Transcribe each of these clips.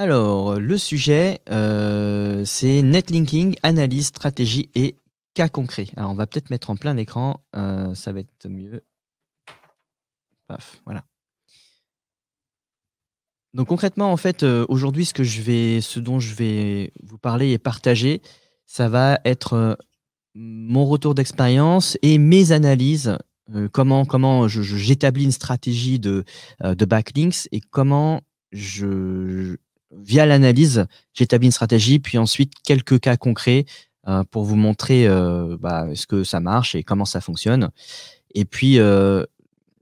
Alors, le sujet, c'est netlinking, analyse, stratégie et cas concrets. Alors, on va peut-être mettre en plein écran, ça va être mieux. Paf, voilà. Donc concrètement, en fait, aujourd'hui, ce dont je vais vous parler et partager, ça va être, mon retour d'expérience et mes analyses, comment j'établis une stratégie de backlinks et comment je via l'analyse, j'établis une stratégie, puis ensuite quelques cas concrets, pour vous montrer, est-ce que ça marche et comment ça fonctionne. Et puis,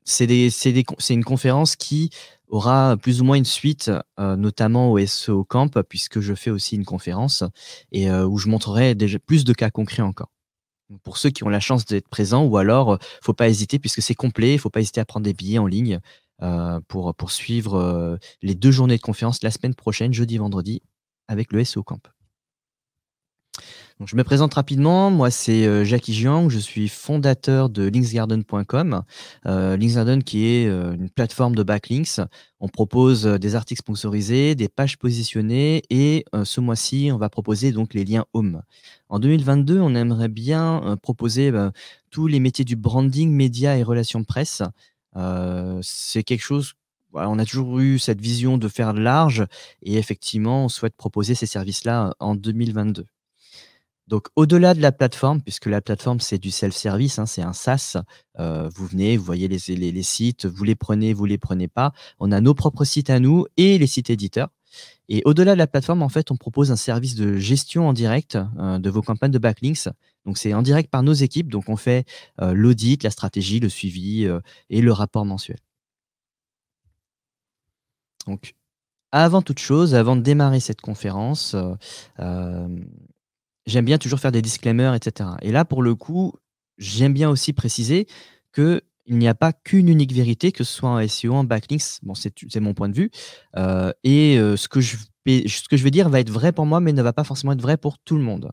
c'est une conférence qui aura plus ou moins une suite, notamment au SEO Camp, puisque je fais aussi une conférence et où je montrerai déjà plus de cas concrets encore. Donc pour ceux qui ont la chance d'être présents ou alors, faut pas hésiter puisque c'est complet, il faut pas hésiter à prendre des billets en ligne, pour suivre, les 2 journées de conférence la semaine prochaine, jeudi, vendredi, avec le SEO Camp. Donc je me présente rapidement, moi c'est, Jackie Jiang, je suis fondateur de linksgarden.com. Linksgarden qui est, une plateforme de backlinks. On propose, des articles sponsorisés, des pages positionnées et ce mois-ci, on va proposer donc les liens home. En 2022, on aimerait bien, proposer, tous les métiers du branding, médias et relations de presse. C'est quelque chose, voilà, on a toujours eu cette vision de faire large et effectivement, on souhaite proposer ces services-là, en 2022. Donc au-delà de la plateforme, puisque la plateforme, c'est du self-service, hein, c'est un SaaS, vous venez, vous voyez les sites, vous les prenez pas. On a nos propres sites à nous et les sites éditeurs et au-delà de la plateforme, en fait, on propose un service de gestion en direct, de vos campagnes de backlinks. Donc c'est en direct par nos équipes, donc on fait, l'audit, la stratégie, le suivi, et le rapport mensuel. Donc avant toute chose, avant de démarrer cette conférence, hem j'aime bien toujours faire des disclaimers et cetera et là, pour le coup, j'aime bien aussi préciser qu'il n'y a pas qu'une unique vérité, que ce soit en SEO, en backlinks. Bon, c'est mon point de vue, ce que je vais dire va être vrai pour moi, mais ne va pas forcément être vrai pour tout le monde.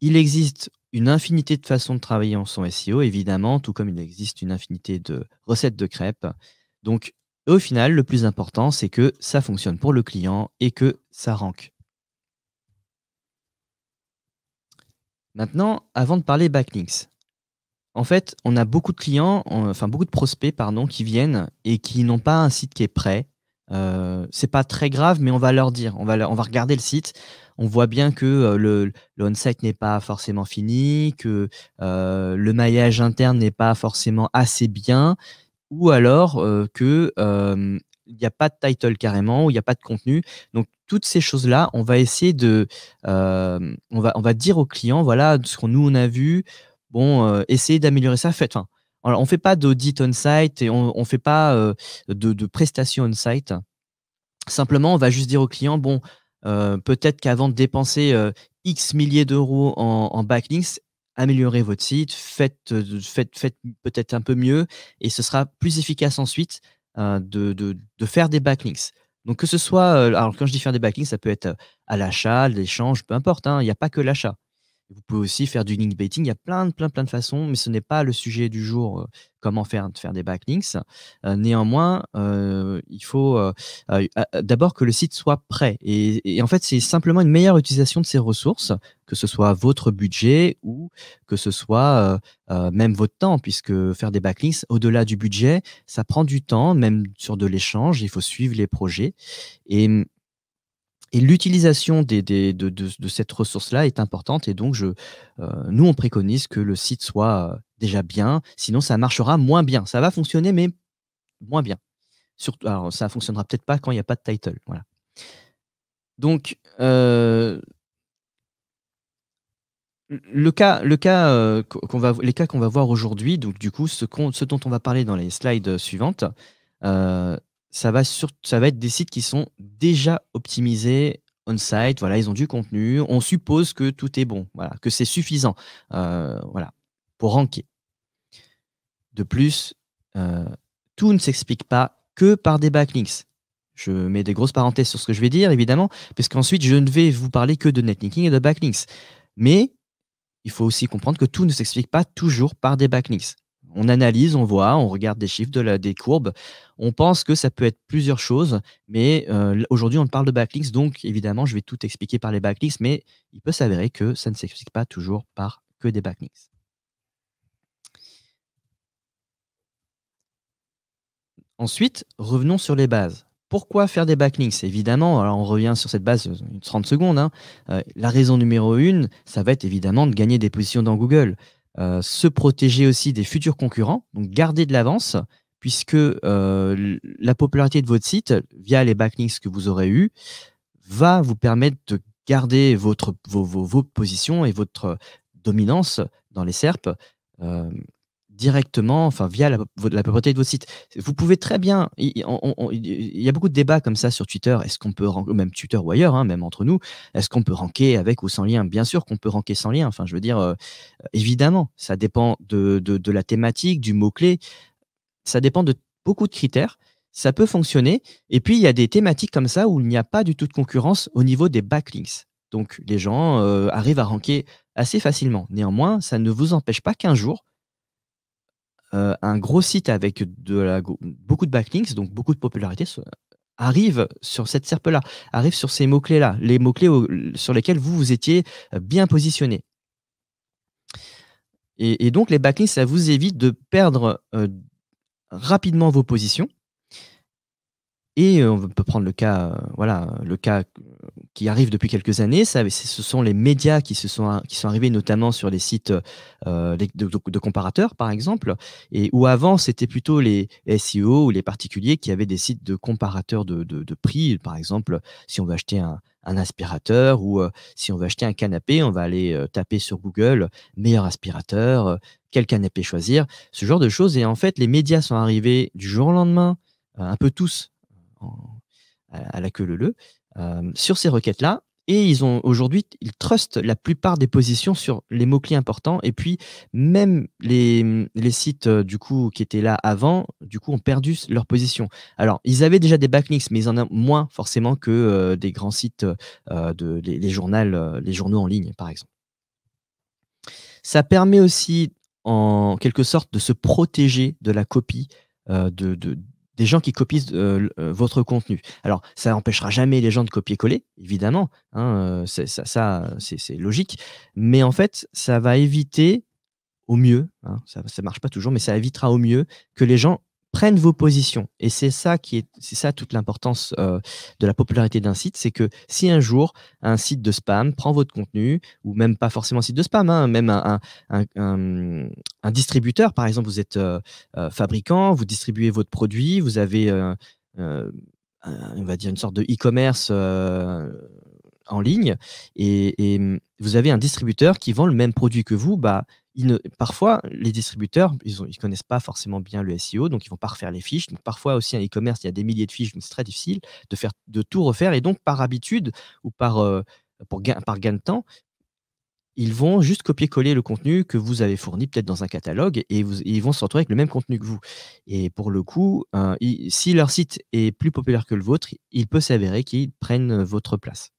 Il existe une infinité de façons de travailler en son SEO, évidemment, tout comme il existe une infinité de recettes de crêpes. Donc, au final, le plus important, c'est que ça fonctionne pour le client et que ça rank. Maintenant, avant de parler backlinks, en fait, on a beaucoup de clients, enfin beaucoup de prospects pardon, qui viennent et qui n'ont pas un site qui est prêt. C'est pas très grave, mais on va leur dire, on va regarder le site. On voit bien que, le on-site n'est pas forcément fini, que, le maillage interne n'est pas forcément assez bien ou alors, il y a pas de title carrément ou il y a pas de contenu. Donc toutes ces choses-là, on va essayer de, on va dire aux clients: «Voilà ce qu'on nous on a vu, bon, essayez d'améliorer ça, faites» enfin, alors on fait pas d'audit on-site et on fait pas, de prestations on-site. Simplement, on va juste dire aux clients: «Bon, peut-être qu'avant de dépenser, X milliers d'euros en backlinks, améliorez votre site, faites peut-être un peu mieux et ce sera plus efficace ensuite, de faire des backlinks». Donc que ce soit, alors quand je dis faire des backlinks, ça peut être, à l'achat, l'échange, peu importe, hein, il y a pas que l'achat. Vous pouvez aussi faire du link baiting. Il y a plein de façons, mais ce n'est pas le sujet du jour, comment faire des backlinks. Néanmoins, il faut, d'abord que le site soit prêt et en fait, c'est simplement une meilleure utilisation de ses ressources, que ce soit votre budget ou que ce soit, même votre temps puisque faire des backlinks, au-delà du budget, ça prend du temps, même sur de l'échange, il faut suivre les projets et et l'utilisation de cette ressource-là est importante et donc nous, on préconise que le site soit, déjà bien, sinon ça marchera moins bien. Ça va fonctionner, mais moins bien. Surtout alors ça fonctionnera peut-être pas quand il y a pas de title, voilà. Donc, les cas qu'on va voir aujourd'hui, donc du coup, ce dont on va parler dans les slides, suivantes, heu, ça va être des sites qui sont déjà optimisés on-site. Voilà, ils ont du contenu. On suppose que tout est bon, voilà, que c'est suffisant, voilà, pour ranker. De plus, heu, tout ne s'explique pas que par des backlinks. Je mets des grosses parenthèses sur ce que je vais dire évidemment, puisqu'ensuite je ne vais vous parler que de netlinking et de backlinks. Mais il faut aussi comprendre que tout ne s'explique pas toujours par des backlinks. On analyse, on voit, on regarde des chiffres, des courbes. On pense que ça peut être plusieurs choses, mais aujourd'hui, on parle de backlinks, donc évidemment, je vais tout expliquer par les backlinks, mais il peut s'avérer que ça ne s'explique pas toujours par que des backlinks. Ensuite, revenons sur les bases. Pourquoi faire des backlinks? Évidemment, alors on revient sur cette base, 30 secondes, hein. La raison numéro 1, ça va être évidemment de gagner des positions dans Google. Se protéger aussi des futurs concurrents, donc garder de l'avance puisque, la popularité de votre site, via les backlinks que vous aurez eus, va vous permettre de garder vos positions et votre dominance dans les SERP, hem, directement, enfin via la propriété de votre site. Vous pouvez très bien il y a beaucoup de débats comme ça sur Twitter. Est-ce qu'on peut ran même Twitter ou ailleurs, hein, même entre nous, est-ce qu'on peut ranker avec ou sans lien? Bien sûr qu'on peut ranker sans lien. Enfin, je veux dire, évidemment, ça dépend de la thématique, du mot-clé. Ça dépend de beaucoup de critères. Ça peut fonctionner et puis il y a des thématiques comme ça où il n'y a pas du tout de concurrence au niveau des backlinks. Donc les gens, arrivent à ranker assez facilement. Néanmoins, ça ne vous empêche pas qu'un jour, un gros site avec beaucoup de backlinks, donc beaucoup de popularité arrive sur cette SERP-là, arrive sur ces mots-clés-là, les mots-clés sur lesquels vous étiez, bien positionné. Et donc les backlinks, ça vous évite de perdre, rapidement vos positions. Et on peut prendre le cas, voilà, le cas qui arrive depuis quelques années. Ce sont les médias qui sont arrivés notamment sur les sites, de comparateurs, par exemple, et où avant, c'était plutôt les SEO ou les particuliers qui avaient des sites de comparateurs de prix. Par exemple, si on veut acheter un aspirateur ou, si on veut acheter un canapé, on va aller, taper sur Google: «Meilleur aspirateur», «Quel canapé choisir?» Ce genre de choses, et en fait, les médias sont arrivés du jour au lendemain, un peu tous en à la queue leu leu, sur ces requêtes-là, et ils trustent la plupart des positions sur les mots-clés importants, et puis même les sites, du coup, qui étaient là avant, du coup, ont perdu leur position. Alors, ils avaient déjà des backlinks, mais ils en ont moins forcément que, des grands sites, les journaux en ligne, par exemple. Ça permet aussi, en quelque sorte, de se protéger de la copie, des gens qui copient, votre contenu. Alors, ça n'empêchera jamais les gens de copier-coller, évidemment, hein, c'est logique. Mais en fait, ça va éviter au mieux, hein, ça marche pas toujours, mais ça évitera au mieux que les gens prennent vos positions, et c'est ça toute l'importance, de la popularité d'un site. C'est que si un jour, un site de spam prend votre contenu, ou même pas forcément un site de spam, hein, même un distributeur, par exemple, vous êtes, fabricant, vous distribuez votre produit, vous avez, heu, on va dire une sorte de e-commerce, en ligne, vous avez un distributeur qui vend le même produit que vous. Bah, parfois, les distributeurs, ils connaissent pas forcément bien le SEO, donc ils vont pas refaire les fiches. Donc parfois aussi, un e-commerce, il y a des milliers de fiches, donc c'est très difficile de tout refaire, et donc par habitude ou par gain de temps, ils vont juste copier-coller le contenu que vous avez fourni peut-être dans un catalogue, et ils vont se retrouver avec le même contenu que vous, et pour le coup, si leur site est plus populaire que le vôtre, il peut s'avérer qu'ils prennent votre place.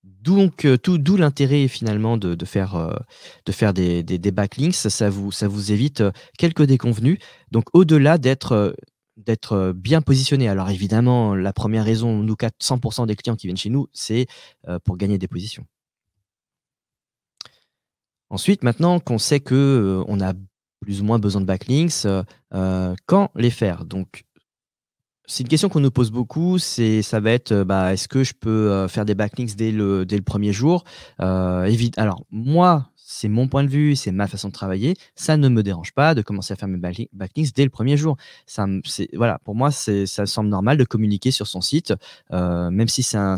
Donc, d'où l'intérêt finalement de faire des backlinks. Ça vous évite, quelques déconvenues. Donc au-delà d'être bien positionné. Alors évidemment, la première raison, nous 100 des clients qui viennent chez nous, c'est, pour gagner des positions. Ensuite, maintenant qu'on sait que, on a plus ou moins besoin de backlinks, quand les faire? Donc c'est une question qu'on nous pose beaucoup, ça va être, bah, est-ce que je peux, faire des backlinks dès le 1er jour? Alors moi, c'est mon point de vue, c'est ma façon de travailler. Ça ne me dérange pas de commencer à faire mes backlinks dès le 1er jour. Voilà, pour moi, ça semble normal de communiquer sur son site, même si ça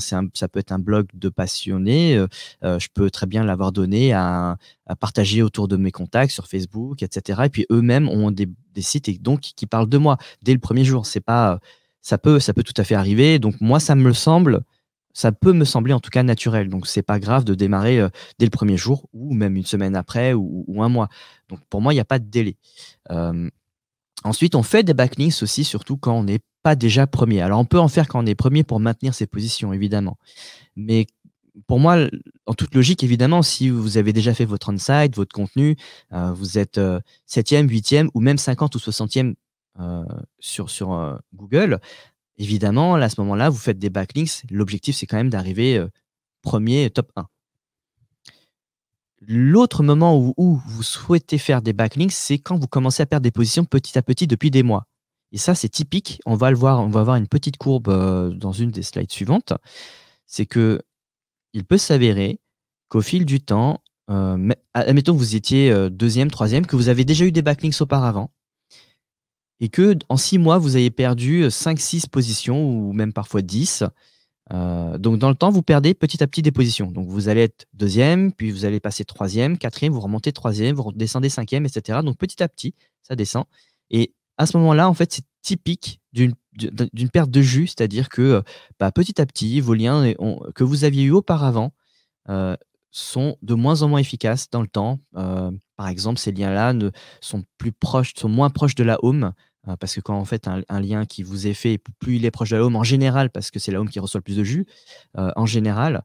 peut être un blog de passionnés, je peux très bien l'avoir donné à partager autour de mes contacts sur Facebook, et cetera, et puis eux-mêmes ont des sites, et donc qui parlent de moi dès le 1er jour. C'est pas, ça peut tout à fait arriver, donc moi ça peut me sembler en tout cas naturel, donc c'est pas grave de démarrer, dès le 1er jour, ou même une semaine après, ou 1 mois. Donc pour moi, il y a pas de délai. Hem, Ensuite, on fait des backlinks aussi, surtout quand on n'est pas déjà premier. Alors on peut en faire quand on est premier pour maintenir ses positions, évidemment. Mais pour moi, en toute logique, évidemment, si vous avez déjà fait votre on-site, votre contenu, vous êtes, 7e, 8e ou même 50 ou 60e, sur Google, évidemment, là, à ce moment-là, vous faites des backlinks. L'objectif, c'est quand même d'arriver, 1er, top 1. L'autre moment où vous souhaitez faire des backlinks, c'est quand vous commencez à perdre des positions petit à petit depuis des mois et ça, c'est typique. On va le voir, on va voir une petite courbe, dans une des slides suivantes. C'est qu'il peut s'avérer qu'au fil du temps, admettons que vous étiez, 2e, 3e, que vous avez déjà eu des backlinks auparavant et que en 6 mois, vous avez perdu, 5-6 positions ou même parfois 10. Donc dans le temps, vous perdez petit à petit des positions. Donc vous allez être 2e, puis vous allez passer 3e, 4e, vous remontez 3e, vous redescendez 5e et cetera. Donc petit à petit, ça descend et à ce moment-là, en fait, c'est typique d'une perte de jus. C'est-à-dire que, bah, petit à petit, vos liens que vous aviez eu auparavant, heu, sont de moins en moins efficaces dans le temps. Par exemple, ces liens-là ne sont moins proches de la home, parce que quand en fait un lien qui vous est fait, plus il est proche de la home en général, parce que c'est la home qui reçoit le plus de jus, en général,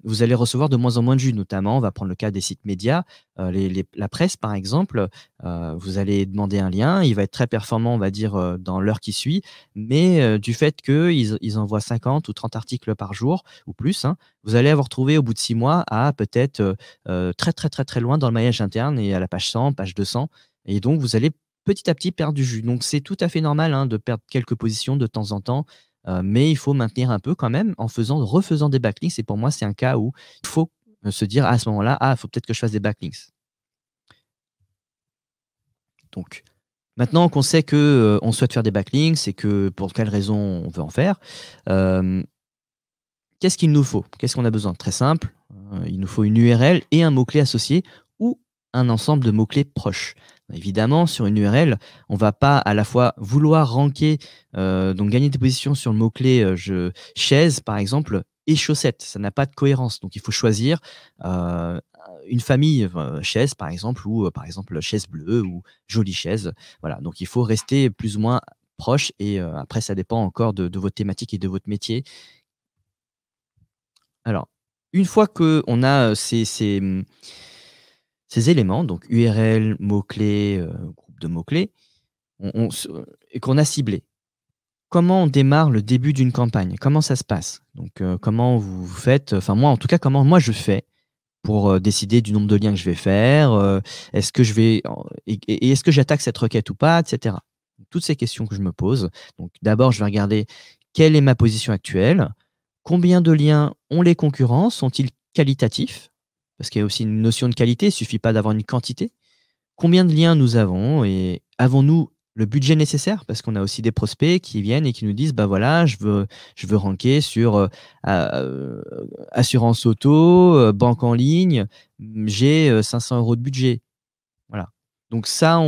vous allez recevoir de moins en moins de jus. Notamment, on va prendre le cas des sites médias, la presse par exemple, vous allez demander un lien, il va être très performant, on va dire, dans l'heure qui suit, mais du fait qu'ils envoient 50 ou 30 articles par jour ou plus, hein, vous allez avoir trouvé au bout de 6 mois à peut-être, très, très, très, très loin dans le maillage interne et à la page 100, page 200 et donc vous allez petit à petit perdre du jus. Donc c'est tout à fait normal, hein, de perdre quelques positions de temps en temps, mais il faut maintenir un peu quand même en refaisant des backlinks et pour moi, c'est un cas où il faut, se dire à ce moment-là: «Ah, il faut peut-être que je fasse des backlinks». Donc maintenant qu'on sait que, on souhaite faire des backlinks et que pour quelles raisons on veut en faire, hem qu'est-ce qu'il nous faut? Qu'est-ce qu'on a besoin? Très simple, il nous faut une URL et un mot-clé associé ou un ensemble de mots-clés proches. Évidemment, sur une URL, on va pas à la fois vouloir ranker, donc gagner des positions sur le mot-clé, chaise par exemple et chaussettes. Ça n'a pas de cohérence. Donc il faut choisir, une famille, chaise par exemple ou, par exemple chaise bleue ou jolie chaise. Voilà, donc il faut rester plus ou moins proche et après ça dépend encore de votre thématique et de votre métier. Alors, une fois qu'on a, ces éléments, donc URL, mots-clés, groupe de mots-clés, on se et qu'on a ciblé, comment on démarre le début d'une campagne? Comment ça se passe? Donc, comment vous faites? Enfin moi, en tout cas, comment moi je fais pour, décider du nombre de liens que je vais faire? Est-ce que je vais en et est-ce que j'attaque cette requête ou pas? Et cetera. Toutes ces questions que je me pose. Donc d'abord, je vais regarder quelle est ma position actuelle? Combien de liens ont les concurrents? Sont-ils qualitatifs? Parce qu'il y a aussi une notion de qualité, il ne suffit pas d'avoir une quantité. Combien de liens nous avons et avons-nous le budget nécessaire? Parce qu'on a aussi des prospects qui viennent et qui nous disent: «Bah, voilà, je veux ranker sur, assurance auto, banque en ligne, j'ai, 500 € de budget». Voilà. Donc ça,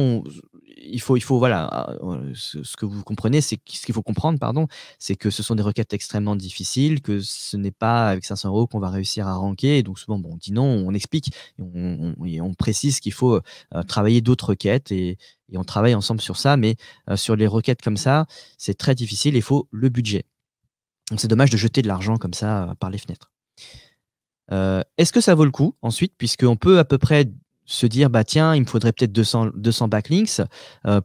il faut voilà, ce que vous comprenez, ce qu'il faut comprendre, pardon, c'est que ce sont des requêtes extrêmement difficiles, que ce n'est pas avec 500 € qu'on va réussir à ranker et donc souvent, bon, on dit non, on explique et on précise qu'il faut, travailler d'autres requêtes et on travaille ensemble sur ça, mais sur les requêtes comme ça, c'est très difficile, il faut le budget. Donc c'est dommage de jeter de l'argent comme ça, par les fenêtres. Est-ce que ça vaut le coup ensuite? Puisqu'on peut à peu près se dire: «Bah, tiens, il me faudrait peut-être 200 backlinks,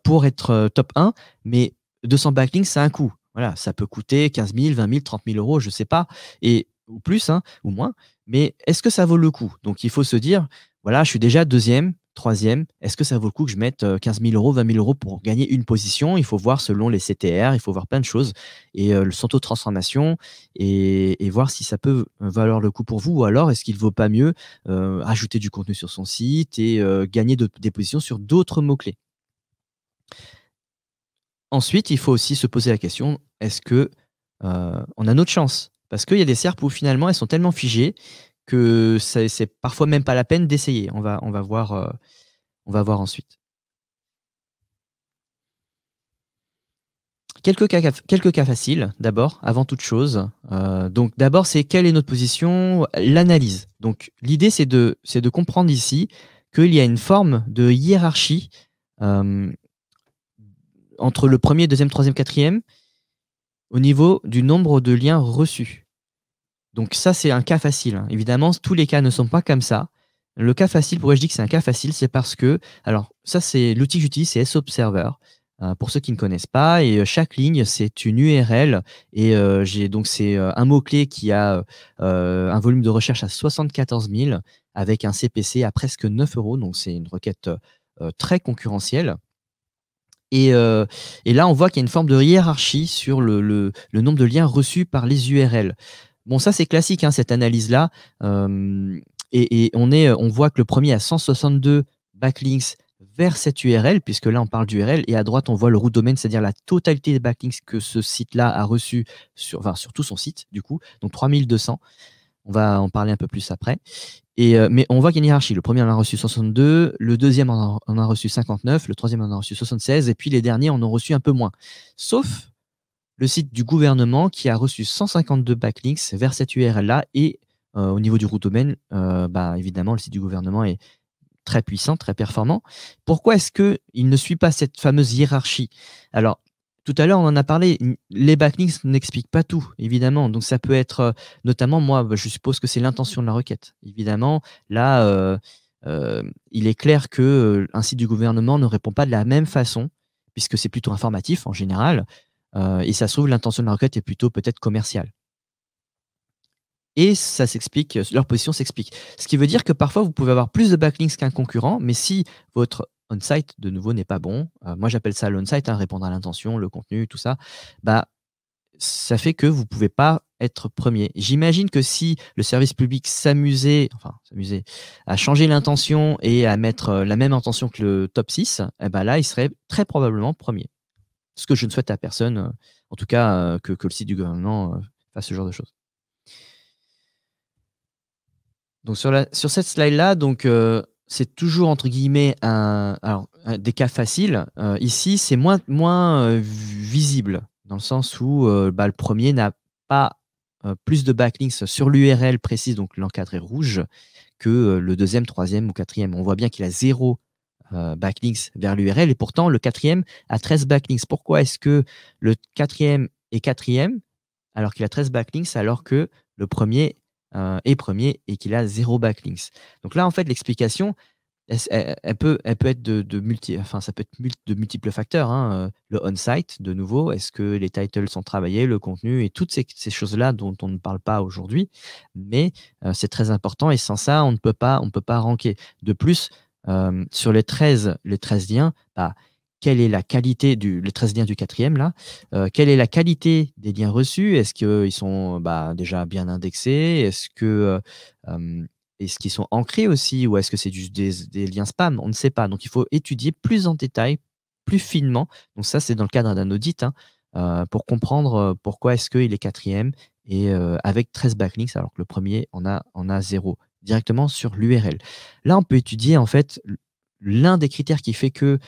pour être, top 1», mais 200 backlinks, ça a un coût. Voilà, ça peut coûter 15 000, 20 000, 30 000 €, je sais pas et ou plus, hein, ou moins. Mais est-ce que ça vaut le coup? Donc il faut se dire: «Voilà, je suis déjà 2e, 3e. Est-ce que ça vaut le coup que je mette, 15 000 €, 20 000 € pour gagner une position?» Il faut voir selon les CTR, il faut voir plein de choses et son taux de transformation et voir si ça peut valoir le coup pour vous ou alors est-ce qu'il vaut pas mieux, ajouter du contenu sur son site et gagner des positions sur d'autres mots-clés. Ensuite, il faut aussi se poser la question, est-ce que, on a notre chance? Parce qu'il y a des SERP où finalement elles sont tellement figées que c'est parfois même pas la peine d'essayer. On va voir ensuite. Quelques cas faciles d'abord, avant toute chose. Donc d'abord, c'est quelle est notre position? L'analyse. Donc l'idée, c'est de comprendre ici qu'il y a une forme de hiérarchie, hem, entre le premier, deuxième, troisième, quatrième, au niveau du nombre de liens reçus. Donc ça, c'est un cas facile, hein. Évidemment, tous les cas ne sont pas comme ça. Le cas facile, pourquoi je dis que c'est un cas facile? C'est parce que alors ça, c'est l'outil que j'utilise, c'est S-Observer, pour ceux qui ne connaissent pas et chaque ligne, c'est une URL et j'ai donc c'est, un mot-clé qui a, un volume de recherche à 74 000 avec un CPC à presque 9 €, donc c'est une requête, très concurrentielle et là, on voit qu'il y a une forme de hiérarchie sur le nombre de liens reçus par les URL. Bon, ça, c'est classique, hein, cette analyse-là, hem et on voit que le premier a 162 backlinks vers cette URL, puisque là, on parle d'URL et à droite, on voit le root domain, c'est-à-dire la totalité des backlinks que ce site-là a reçus sur tout son site, du coup, donc 3 200. On va en parler un peu plus après mais on voit qu'il y a une hiérarchie. Le premier en a reçu 62, le deuxième en a reçu 59, le troisième en a reçu 76 et puis les derniers en ont reçu un peu moins. Sauf le site du gouvernement qui a reçu 152 backlinks vers cette URL-là et au niveau du root domain, évidemment, le site du gouvernement est très puissant, très performant. Pourquoi est-ce qu'il ne suit pas cette fameuse hiérarchie? Alors, tout à l'heure, on en a parlé, les backlinks n'expliquent pas tout, évidemment. Donc ça peut être, notamment moi, je suppose que c'est l'intention de la requête. Évidemment, là, il est clair que, un site du gouvernement ne répond pas de la même façon, puisque c'est plutôt informatif en général, et ça se trouve l'intention de la requête est plutôt peut-être commerciale. Et ça s'explique, leur position s'explique. Ce qui veut dire que parfois vous pouvez avoir plus de backlinks qu'un concurrent, mais si votre on-site de nouveau n'est pas bon, moi j'appelle ça l'on-site, hein, répondre à l'intention, le contenu, tout ça, bah, ça fait que vous pouvez pas être premier. J'imagine que si le service public s'amusait à changer l'intention et à mettre, la même intention que le top 6, et bah, là, il serait très probablement premier. Ce que je ne souhaite à personne, en tout cas, que le site du gouvernement, fasse ce genre de choses. Donc sur cette slide-là, donc c'est toujours entre guillemets des cas faciles. Ici, c'est moins, visible dans le sens où, le premier n'a pas, plus de backlinks sur l'URL précise, donc l'encadré rouge, que, le deuxième, troisième ou quatrième. On voit bien qu'il a 0 backlinks vers l'URL et pourtant le quatrième a 13 backlinks. Pourquoi est-ce que le quatrième est quatrième alors qu'il a 13 backlinks alors que le premier est premier et qu'il a 0 backlinks? Donc là, en fait, l'explication, elle peut être ça peut être de multiples facteurs, hein, le on-site, de nouveau, est-ce que les titles sont travaillés, le contenu et toutes ces choses-là dont on ne parle pas aujourd'hui, mais c'est très important et sans ça, on ne peut pas ranker. De plus, sur les treize liens, quelle est la qualité les 13 liens du quatrième là, quelle est la qualité des liens reçus? Est-ce qu'ils sont, déjà bien indexés? Est-ce qu'ils sont ancrés aussi ou est-ce que c'est juste des liens spam? On ne sait pas. Donc il faut étudier plus en détail, plus finement. Donc ça, c'est dans le cadre d'un audit, hein, pour comprendre, pourquoi est-ce qu'il est quatrième et avec 13 backlinks alors que le premier en a 0 directement sur l'URL. Là, on peut étudier en fait l'un des critères qui fait que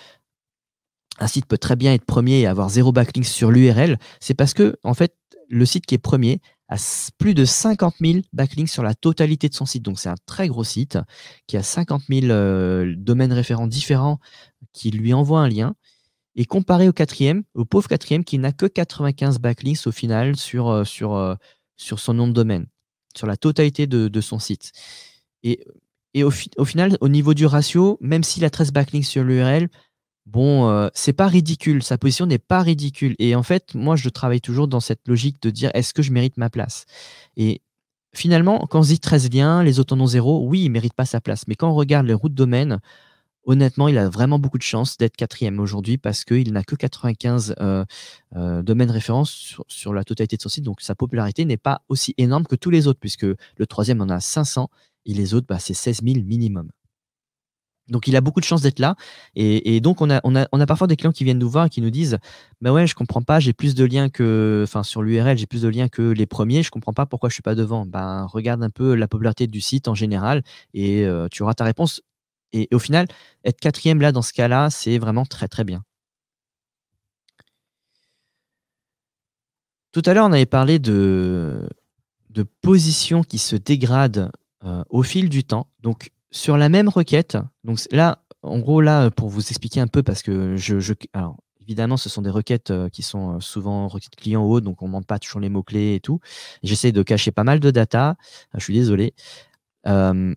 un site peut très bien être premier et avoir 0 backlink sur l'URL, c'est parce que en fait, le site qui est premier a plus de 50 000 backlinks sur la totalité de son site. Donc c'est un très gros site qui a 50 000 domaines référents différents qui lui envoient un lien et comparé au pauvre quatrième qui n'a que 95 backlinks au final sur son nom de domaine, sur la totalité de son site et au final, au niveau du ratio, même s'il a 13 backlinks sur l'URL, bon, c'est pas ridicule, sa position n'est pas ridicule et en fait, moi, je travaille toujours dans cette logique de dire: «Est-ce que je mérite ma place?» et finalement, quand on se dit 13 liens, les autres en ont 0, oui, il mérite pas sa place. Mais quand on regarde les routes domaines, honnêtement, il a vraiment beaucoup de chance d'être quatrième aujourd'hui parce qu'il n'a que 95, domaines références sur la totalité de son site, donc sa popularité n'est pas aussi énorme que tous les autres puisque le troisième en a 500 et les autres, c'est 16 000 minimum. Donc il a beaucoup de chance d'être là et donc on a parfois des clients qui viennent nous voir et qui nous disent: «Bah, ouais, je comprends pas, j'ai plus de liens sur l'URL, j'ai plus de liens que les premiers, je comprends pas pourquoi je suis pas devant». Ben, regarde un peu la popularité du site en général et tu auras ta réponse et au final, être quatrième là, dans ce cas-là, c'est vraiment très, très bien. Tout à l'heure, on avait parlé de positions qui se dégradent, au fil du temps. Donc sur la même requête, donc là, en gros, là, pour vous expliquer un peu parce que alors évidemment, ce sont des requêtes, qui sont, souvent requêtes clients ou autres, donc on ne montre pas toujours les mots-clés et tout. J'essaie de cacher pas mal de data, je suis désolé. Hem,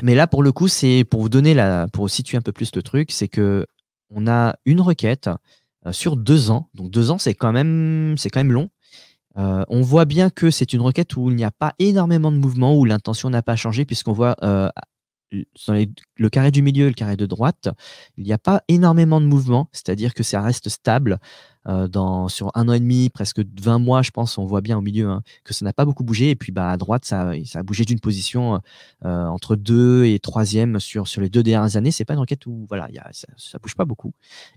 mais là, pour le coup, c'est pour vous donner pour situer un peu plus le truc, c'est que on a une requête, sur 2 ans. Donc 2 ans, c'est quand même long. On voit bien que c'est une requête où il n'y a pas énormément de mouvement, où l'intention n'a pas changé puisqu'on voit, dans le carré du milieu et le carré de droite, il n'y a pas énormément de mouvement, c'est-à-dire que ça reste stable, sur 1 an et demi, presque 20 mois, je pense, on voit bien au milieu, hein, que ça n'a pas beaucoup bougé et puis, bah, à droite, ça a bougé d'une position, entre 2 et 3e sur les 2 dernières années. C'est pas une requête où voilà, ça bouge pas beaucoup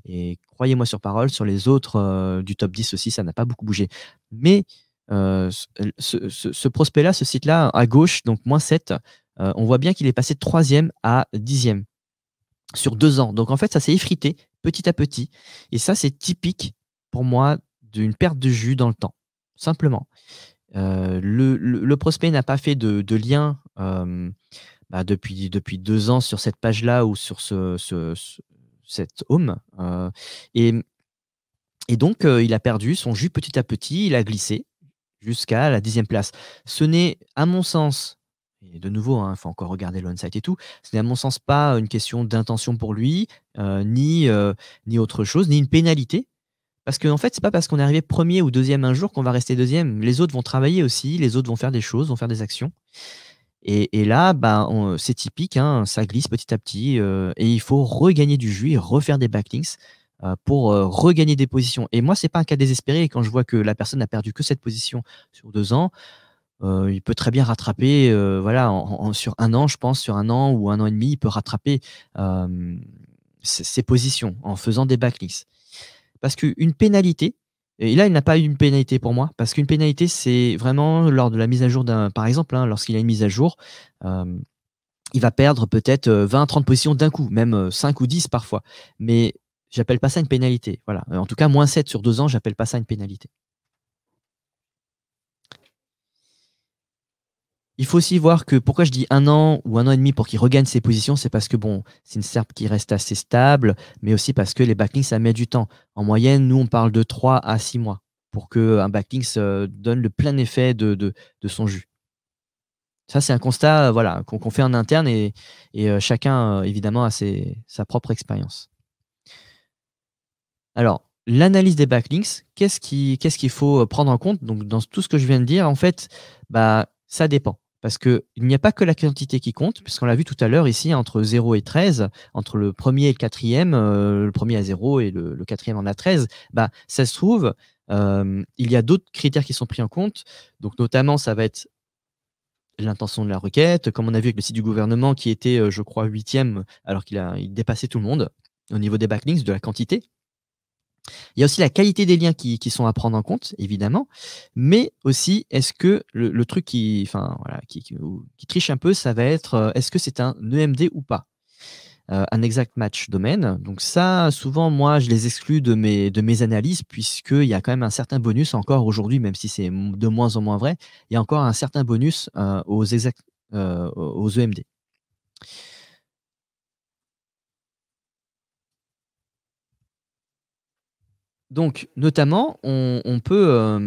et croyez-moi sur parole, sur les autres, du top 10 aussi, ça n'a pas beaucoup bougé. Mais, ce prospect-là, ce site-là, à gauche, donc -7, on voit bien qu'il est passé de 3e à 10e sur 2 ans. Donc en fait, ça s'est effrité petit à petit et ça, c'est typique pour moi d'une perte de jus dans le temps, simplement. Le prospect n'a pas fait de lien, bah, depuis 2 ans sur cette page-là ou sur cette home, et et donc il a perdu son jus petit à petit, il a glissé jusqu'à la 10e place. Ce n'est, à mon sens, et de nouveau, hein, il faut encore regarder l'on-site et tout, ce n'est à mon sens pas une question d'intention pour lui, ni autre chose, ni une pénalité. Parce qu'en fait, c'est pas parce qu'on est arrivé premier ou deuxième un jour qu'on va rester deuxième. Les autres vont travailler aussi, les autres vont faire des choses, vont faire des actions. Et là, bah, c'est typique, hein, ça glisse petit à petit, et il faut regagner du jus et refaire des backlinks, pour, regagner des positions. Et moi, c'est pas un cas désespéré quand je vois que la personne n'a perdu que cette position sur 2 ans, il peut très bien rattraper, voilà, sur 1 an, je pense, sur 1 an ou 1 an et demi, il peut rattraper, ses positions en faisant des backlinks. Parce qu'une pénalité, et là, il n'a pas eu une pénalité pour moi, parce qu'une pénalité, c'est vraiment lors de la mise à jour par exemple, hein, lorsqu'il a une mise à jour, hem, il va perdre peut-être, 20-30 positions d'un coup, même, 5 ou 10 parfois. Mais j'appelle pas ça une pénalité, voilà. En tout cas, -7 sur 2 ans, j'appelle pas ça une pénalité. Il faut aussi voir que pourquoi je dis 1 an ou 1 an et demi pour qu'il regagne ses positions, c'est parce que bon, c'est une SERP qui reste assez stable, mais aussi parce que les backlinks, ça met du temps. En moyenne, nous, on parle de 3 à 6 mois pour qu'un backlink se donne le plein effet de son jus. Ça, c'est un constat, voilà, qu'on fait en interne et chacun, évidemment a sa propre expérience. Alors, l'analyse des backlinks, qu'est-ce qu'il faut, prendre en compte? Donc dans tout ce que je viens de dire, en fait, bah, ça dépend. Parce qu'il n'y a pas que la quantité qui compte, puisqu'on l'a vu tout à l'heure ici, entre 0 et 13, entre le premier et le quatrième, le 1er à 0 et le 4e en a 13, bah, ça se trouve, il y a d'autres critères qui sont pris en compte. Donc notamment, ça va être l'intention de la requête, comme on a vu avec le site du gouvernement qui était, je crois 8e alors il dépassait tout le monde, au niveau des backlinks, de la quantité. Il y a aussi la qualité des liens qui sont à prendre en compte, évidemment, mais aussi est-ce que le truc enfin voilà, qui triche un peu, ça va être, est-ce que c'est un EMD ou pas? Un exact match domaine, donc ça, souvent, moi, je les exclus de mes analyses puisqu'il y a quand même un certain bonus encore aujourd'hui, même si c'est de moins en moins vrai, il y a encore un certain bonus, aux EMD. Donc notamment, on peut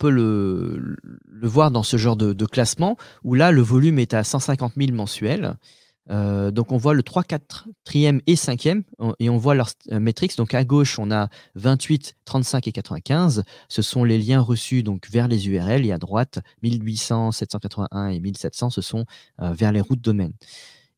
le voir dans ce genre de classement où là, le volume est à 150 000 mensuels. Donc on voit le 3, 4e et 5e et on voit leurs métriques. Donc à gauche, on a 28, 35 et 95. Ce sont les liens reçus donc vers les URL et à droite, 1800, 781 et 1700, ce sont, vers les routes domaines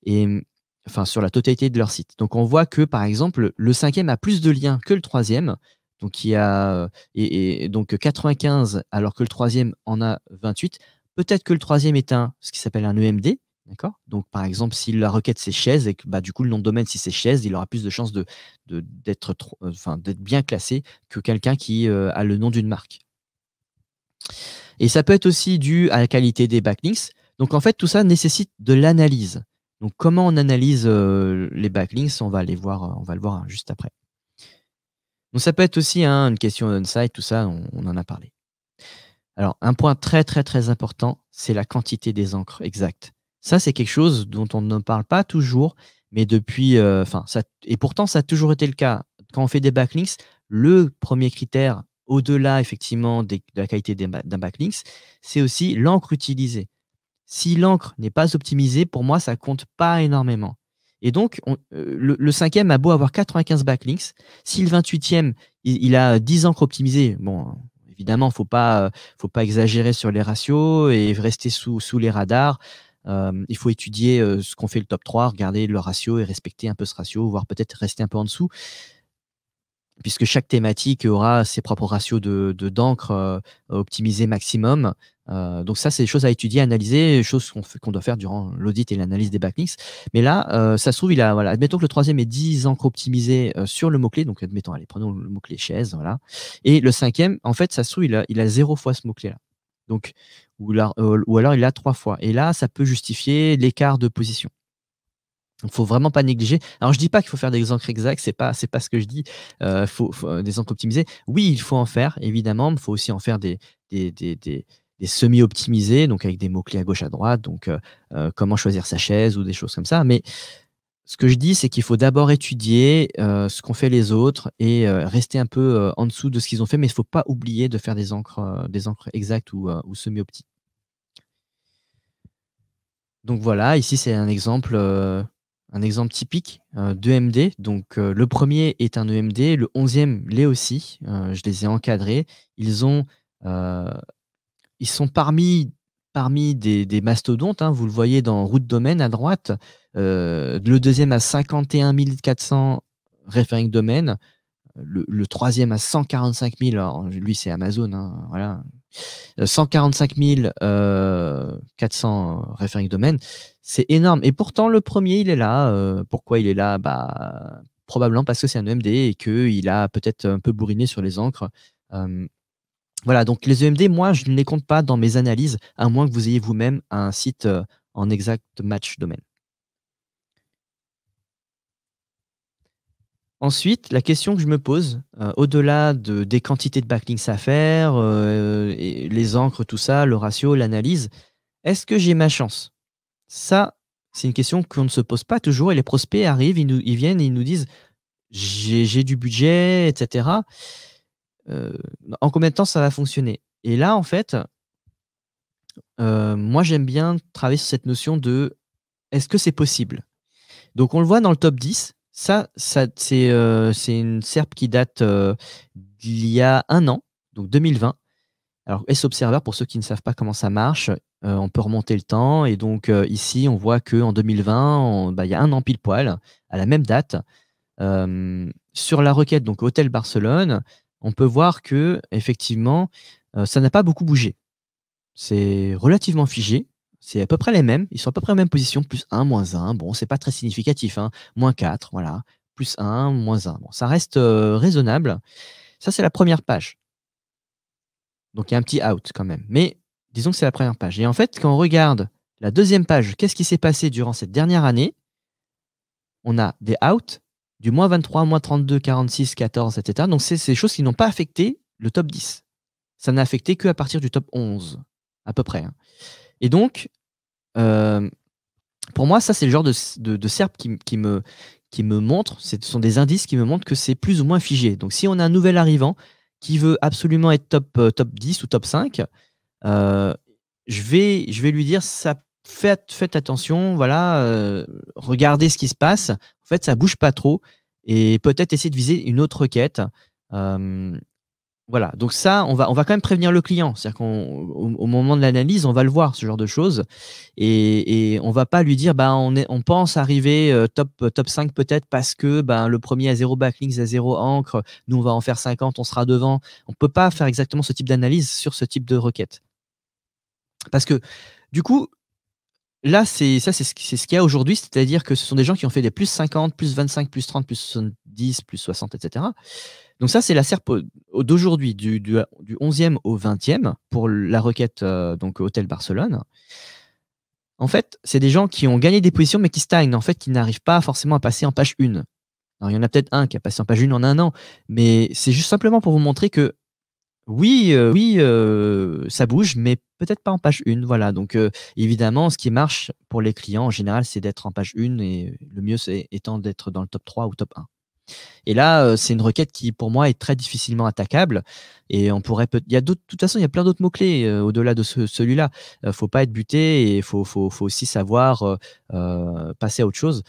et enfin sur la totalité de leur site. Donc on voit que par exemple, le 5e a plus de liens que le 3e, donc il y a, et donc 95 alors que le 3e en a 28. Peut-être que le 3e est ce qui s'appelle un EMD, d'accord? Donc par exemple, si la requête c'est chaise et que, bah, du coup le nom de domaine si c'est chaise, il aura plus de chances d'être bien classé que quelqu'un qui, a le nom d'une marque. Et ça peut être aussi dû à la qualité des backlinks. Donc en fait, tout ça nécessite de l'analyse. Donc comment on analyse, les backlinks? On va le voir, hein, juste après. Donc ça peut être aussi, hein, une question on-site, tout ça, on en a parlé. Alors un point très, très, très important, c'est la quantité des encres exactes. Ça, c'est quelque chose dont on ne parle pas toujours, mais depuis, enfin ça et pourtant ça a toujours été le cas quand on fait des backlinks, le premier critère, au-delà effectivement de la qualité d'un backlinks, c'est aussi l'encre utilisée. Si l'encre n'est pas optimisée, pour moi, ça compte pas énormément. Et donc, le 5e a beau avoir 95 backlinks, si le 28e, il a 10 encres optimisées, bon, évidemment, faut pas exagérer sur les ratios et rester sous les radars. Il faut étudier ce qu'on fait le top 3, regarder le ratio et respecter un peu ce ratio, voire peut-être rester un peu en dessous, puisque chaque thématique aura ses propres ratios d'encre optimisés maximum. Donc ça, c'est des choses à étudier, à analyser, choses qu'on doit faire durant l'audit et l'analyse des backlinks. Mais là, ça se trouve, voilà, admettons que le 3e ait 10 encres optimisées sur le mot-clé. Donc admettons, allez, prenons le mot-clé chaise, voilà. Et le 5e, en fait, ça se trouve, il a 0 fois ce mot-clé-là. Donc, ou alors il a 3 fois. Et là, ça peut justifier l'écart de position. Il faut vraiment pas négliger. Alors je dis pas qu'il faut faire des encres exactes, c'est pas ce que je dis. Faut des encres optimisées. Oui, il faut en faire évidemment, il faut aussi en faire des semi-optimisés, donc avec des mots-clés à gauche, à droite, donc comment choisir sa chaise ou des choses comme ça. Mais ce que je dis, c'est qu'il faut d'abord étudier, ce qu'ont fait les autres et rester un peu, en dessous de ce qu'ils ont fait, mais il faut pas oublier de faire des encres exactes ou semi-opti. Donc voilà, ici c'est un exemple typique, d'EMD. Donc, le premier est un EMD, le 11e l'est aussi, je les ai encadrés. Ils ont, heu, ils sont parmi des mastodontes, hein. Vous le voyez dans route domaine à droite, le 2e a 51 400 referring domain, le 3e a 145 000, alors lui c'est Amazon, hein, voilà. 145 400 referring domain, c'est énorme. Et pourtant, le premier, il est là. Pourquoi il est là? Bah, probablement parce que c'est un EMD et qu'il a peut-être un peu bourriné sur les encres. Euh, voilà, donc les EMD, moi, je ne les compte pas dans mes analyses, à moins que vous ayez vous-même un site en exact match domaine. Ensuite, la question que je me pose, au-delà des quantités de backlinks à faire, et les encres, tout ça, le ratio, l'analyse, est-ce que j'ai ma chance? Ça, c'est une question qu'on ne se pose pas toujours et les prospects arrivent, ils viennent et ils nous disent: «J'ai du budget et cetera, heu, en combien de temps ça va fonctionner?» Et là, en fait, moi, j'aime bien travailler sur cette notion de: «Est-ce que c'est possible?» Donc on le voit dans le top 10, ça c'est une SERP qui date, d'il y a 1 an, donc 2020. Alors S-Observer, pour ceux qui ne savent pas comment ça marche, on peut remonter le temps et donc ici, on voit qu'en 2020, il y a 1 an pile poil, à la même date, sur la requête donc Hôtel Barcelone, on peut voir qu'effectivement, ça n'a pas beaucoup bougé. C'est relativement figé, c'est à peu près les mêmes, ils sont à peu près en même position, +1, -1, bon, c'est pas très significatif, hein, -4, voilà, +1, -1, bon, ça reste, raisonnable. Ça, c'est la première page. Donc il y a un petit out quand même. Mais disons que c'est la première page. Et en fait, quand on regarde la deuxième page, qu'est-ce qui s'est passé durant cette dernière année? On a des outs du -23, -32, 46, 14, et cetera. Donc c'est des choses qui n'ont pas affecté le top 10. Ça n'a affecté qu'à partir du top 11, à peu près, hein. Et donc, hem, pour moi, ça, c'est le genre de SERP qui me montre, ce sont des indices qui me montrent que c'est plus ou moins figé. Donc si on a un nouvel arrivant qui veut absolument être top 10 ou top 5, Heu, je vais lui dire: «Ça faites attention, voilà, regardez ce qui se passe. En fait, ça bouge pas trop et peut-être essayer de viser une autre requête». Hem, voilà, donc ça, on va quand même prévenir le client. C'est-à-dire au moment de l'analyse, on va le voir, ce genre de choses et on va pas lui dire: «Bah, on pense arriver, top 5 peut-être parce que, ben, le premier a 0 backlinks, a 0 encre, nous on va en faire 50, on sera devant». On peut pas faire exactement ce type d'analyse sur ce type de requête. Parce que, du coup, là, c'est ce qu'il y a aujourd'hui, c'est-à-dire que ce sont des gens qui ont fait des +50, +25, +30, +70, +60, et cetera. Donc ça, c'est la SERP d'aujourd'hui, du 11e au 20e pour la requête, donc Hôtel Barcelone. En fait, c'est des gens qui ont gagné des positions, mais qui stagnent, en fait, qui n'arrivent pas forcément à passer en page 1. Alors il y en a peut-être un qui a passé en page 1 en 1 an, mais c'est juste simplement pour vous montrer que oui, ça bouge, mais peut-être pas en page 1, voilà. Donc, évidemment, ce qui marche pour les clients, en général, c'est d'être en page 1 et le mieux, c'est étant d'être dans le top 3 ou top 1. Et là, c'est une requête qui, pour moi, est très difficilement attaquable et on pourrait peut il y a d'autres de toute façon, il y a plein d'autres mots-clés, au-delà de celui-là. Faut pas être buté et faut aussi savoir, passer à autre chose,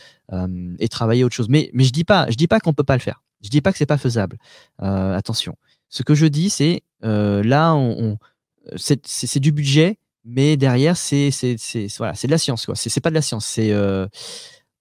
et travailler autre chose. Mais je dis pas qu'on peut pas le faire. Je dis pas que c'est pas faisable, attention. Ce que je dis, c'est, là, c'est du budget, mais derrière, c'est voilà, c'est de la science, quoi. C'est pas de la science,